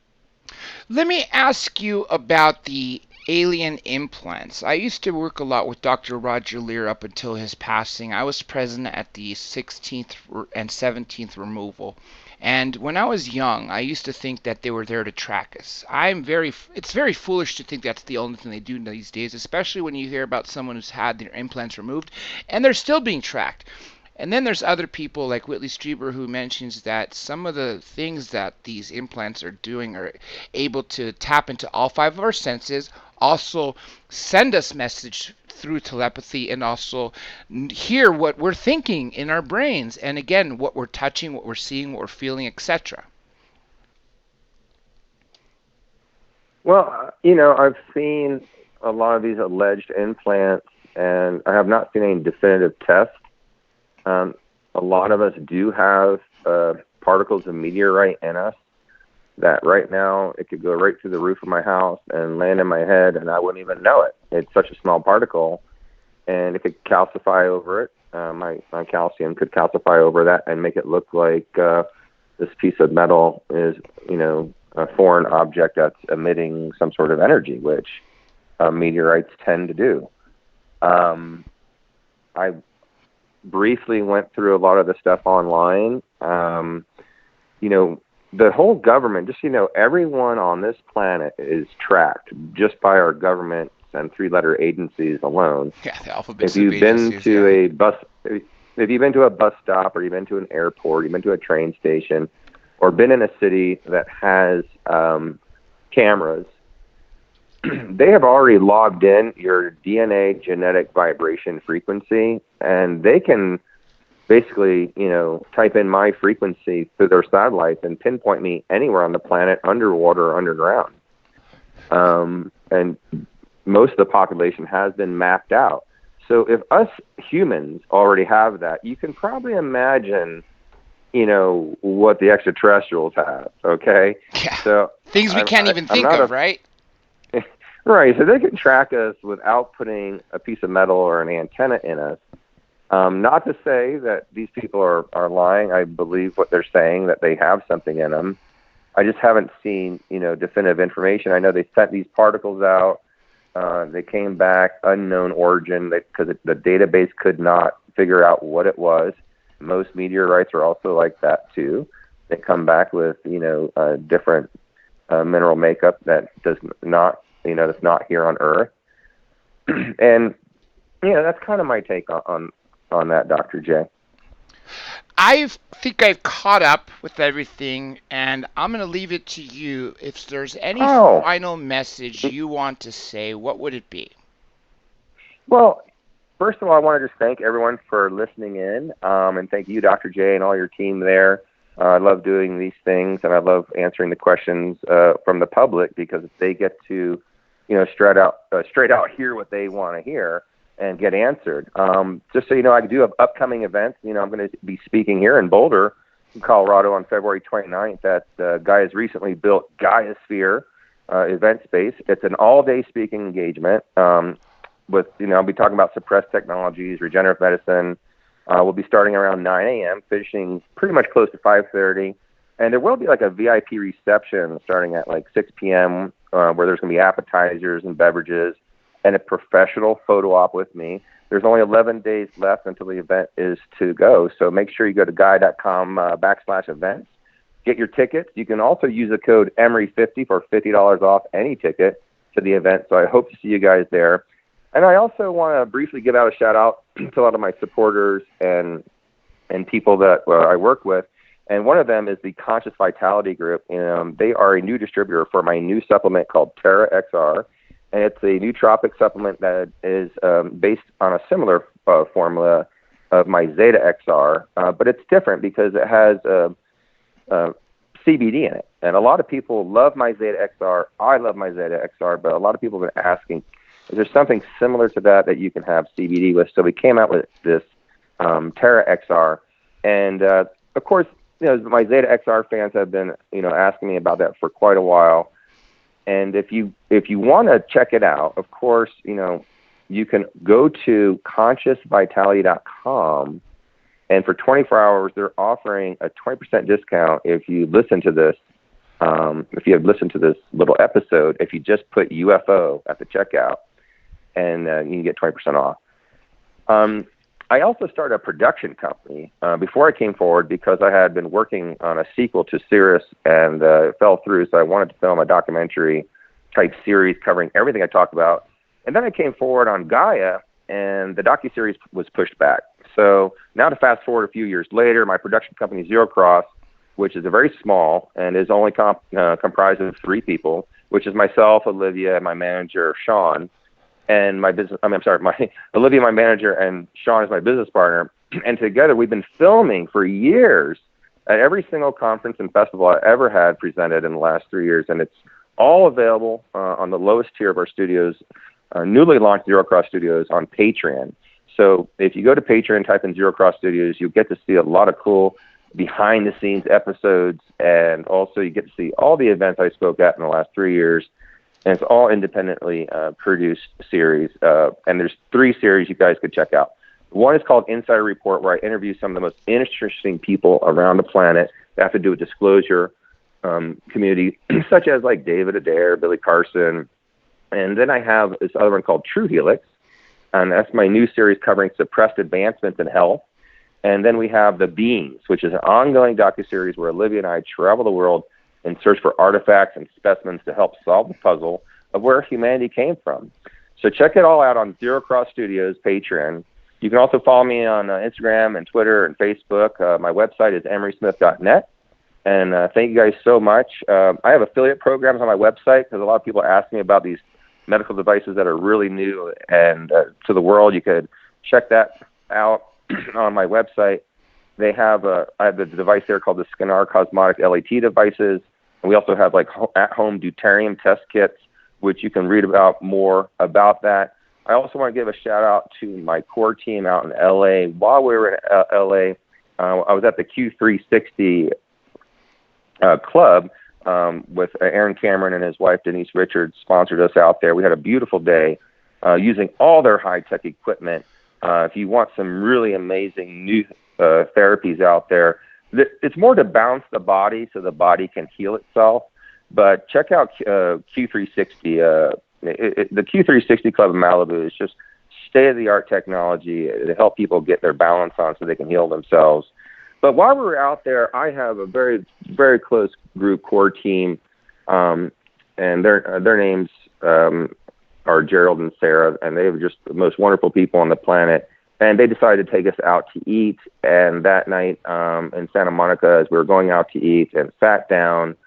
Let me ask you about the alien implants. I used to work a lot with Dr. Roger Lear up until his passing. I was present at the 16th and 17th removal. And when I was young, I used to think that they were there to track us. It's very foolish to think that's the only thing they do these days, especially when you hear about someone who's had their implants removed and they're still being tracked. And then there's other people like Whitley Strieber who mentions that some of the things that these implants are doing are able to tap into all five of our senses, also send us message through telepathy, and also hear what we're thinking in our brains, and again, what we're touching, what we're seeing, what we're feeling, etc.
Well, I've seen a lot of these alleged implants, and I have not seen any definitive tests. A lot of us do have particles of meteorite in us that right now it could go right through the roof of my house and land in my head, and I wouldn't even know it. It's such a small particle, and it could calcify over it. My calcium could calcify over that and make it look like this piece of metal is, a foreign object that's emitting some sort of energy, which meteorites tend to do. I briefly went through a lot of the stuff online. The whole government, just everyone on this planet is tracked just by our government and three-letter agencies alone.
Yeah, the alphabet.
If you've been to a bus, if you've been to a bus stop, or you've been to an airport, you've been to a train station, or been in a city that has cameras, they have already logged in your DNA genetic vibration frequency, and they can basically, type in my frequency through their satellites and pinpoint me anywhere on the planet, underwater or underground. And most of the population has been mapped out. So if us humans already have that, you can probably imagine, what the extraterrestrials have, okay?
Yeah.
So
things we can't even think of, right?
Right, so they can track us without putting a piece of metal or an antenna in us. Not to say that these people are lying. I believe what they're saying, that they have something in them. I just haven't seen, definitive information. I know they sent these particles out. They came back unknown origin because the database could not figure out what it was. Most meteorites are also like that too. They come back with, different mineral makeup that does not, that's not here on Earth. And, that's kind of my take on that, Dr. J.
I think I've caught up with everything, and I'm going to leave it to you. If there's any final message you want to say, what would it be?
Well, first of all, I want to just thank everyone for listening in, and thank you, Dr. J, and all your team there. I love doing these things, and I love answering the questions from the public, because if they get to, straight out hear what they want to hear and get answered. Just so you know, I do have upcoming events. I'm going to be speaking here in Boulder, Colorado on February 29th at Gaia's recently built Gaiasphere event space. It's an all-day speaking engagement with, I'll be talking about suppressed technologies, regenerative medicine. We'll be starting around 9 a.m., finishing pretty much close to 5:30. And there will be like a VIP reception starting at like 6 p.m. Where there's going to be appetizers and beverages and a professional photo op with me. There's only 11 days left until the event is to go. So make sure you go to guy.com/events. Get your tickets. You can also use the code Emery50 for $50 off any ticket to the event. So I hope to see you guys there. And I also want to briefly give out a shout out to a lot of my supporters and people that I work with. And one of them is the Conscious Vitality Group. They are a new distributor for my new supplement called Terra XR. And it's a nootropic supplement that is based on a similar formula of my Zeta XR, but it's different because it has CBD in it. And a lot of people love my Zeta XR. I love my Zeta XR, but a lot of people have been asking, is there something similar to that you can have CBD with? So we came out with this Terra XR. And, of course, my Zeta XR fans have been, asking me about that for quite a while. And if you want to check it out, of course, you can go to consciousvitality.com, and for 24 hours, they're offering a 20% discount if you listen to this. If you have listened to this little episode, if you just put UFO at the checkout, and you can get 20% off. I also started a production company before I came forward because I had been working on a sequel to Sirius and it fell through, so I wanted to film a documentary type series covering everything I talked about. And then I came forward on Gaia, and the docuseries was pushed back. So now to fast forward a few years later, my production company Zero Cross, which is a very small and is only comprised of 3 people, which is myself, Olivia, and my manager Sean, and Olivia, my manager, and Sean is my business partner. And together we've been filming for years at every single conference and festival I ever had presented in the last 3 years, and it's all available on the lowest tier of our studios, newly launched Zero Cross Studios on Patreon. So if you go to Patreon, type in Zero Cross Studios, you'll get to see a lot of cool behind-the-scenes episodes, and also you get to see all the events I spoke at in the last 3 years. And it's all independently produced series. And there's 3 series you guys could check out. One is called Insider Report, where I interview some of the most interesting people around the planet that have to do with disclosure community, such as like David Adair, Billy Carson. And then I have this other one called True Helix, and that's my new series covering suppressed advancements in health. And then we have The Beings, which is an ongoing docuseries where Olivia and I travel the world and search for artifacts and specimens to help solve the puzzle of where humanity came from. So check it all out on Zero Cross Studios Patreon. You can also follow me on Instagram and Twitter and Facebook. My website is emerysmith.net. And thank you guys so much. I have affiliate programs on my website because a lot of people ask me about these medical devices that are really new and to the world. You could check that out on my website. I have the device there called the Scanar Cosmotic LAT devices. And we also have like at-home deuterium test kits, which you can read about more about that. I also want to give a shout out to my core team out in LA. While we were in LA, I was at the Q360 club with Aaron Cameron and his wife Denise Richards sponsored us out there. We had a beautiful day using all their high-tech equipment. If you want some really amazing new therapies out there, it's more to balance the body so the body can heal itself. But check out Q360. The Q360 Club in Malibu is just state-of-the-art technology to help people get their balance on so they can heal themselves. But while we were out there, I have a very, very close group core team, and their names are Gerald and Sarah, and they are just the most wonderful people on the planet. And they decided to take us out to eat. And that night in Santa Monica, as we were going out to eat and sat down,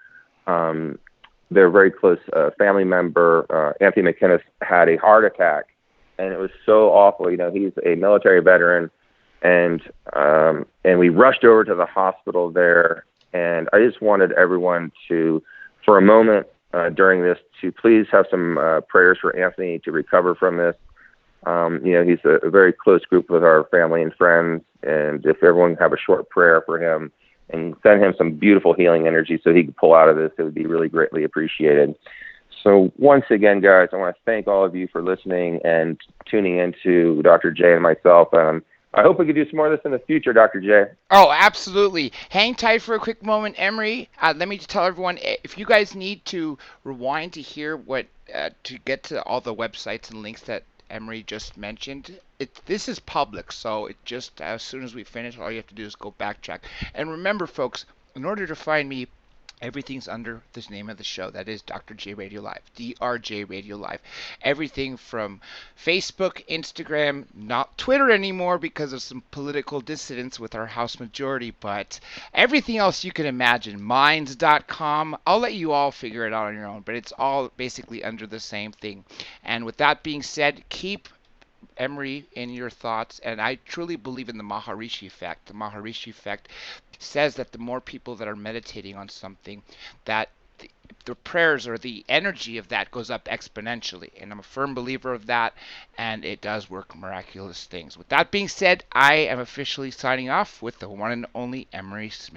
their very close family member, Anthony McInnes, had a heart attack. And it was so awful. He's a military veteran. And we rushed over to the hospital there. And I just wanted everyone to, for a moment during this, to please have some prayers for Anthony to recover from this. He's a very close group with our family and friends. And if everyone have a short prayer for him and send him some beautiful healing energy so he can pull out of this, it would be really greatly appreciated. So once again, guys, I want to thank all of you for listening and tuning into Dr. J and myself. I hope we could do some more of this in the future, Dr. J.
Oh, absolutely. Hang tight for a quick moment, Emery. Let me just tell everyone, if you guys need to rewind to hear to get to all the websites and links that Emery just mentioned, this is public, so it just, as soon as we finish, all you have to do is go backtrack. And remember, folks, in order to find me, everything's under this name of the show. That is Dr. J Radio Live, DRJ Radio Live. Everything from Facebook, Instagram, not Twitter anymore because of some political dissidence with our House majority, but everything else you can imagine. Minds.com. I'll let you all figure it out on your own, but it's all basically under the same thing. And with that being said, keep Emery, in your thoughts, and I truly believe in the Maharishi effect. The Maharishi effect says that the more people that are meditating on something, that the prayers or the energy of that goes up exponentially. And I'm a firm believer of that, and it does work miraculous things. With that being said, I am officially signing off with the one and only Emery Smith.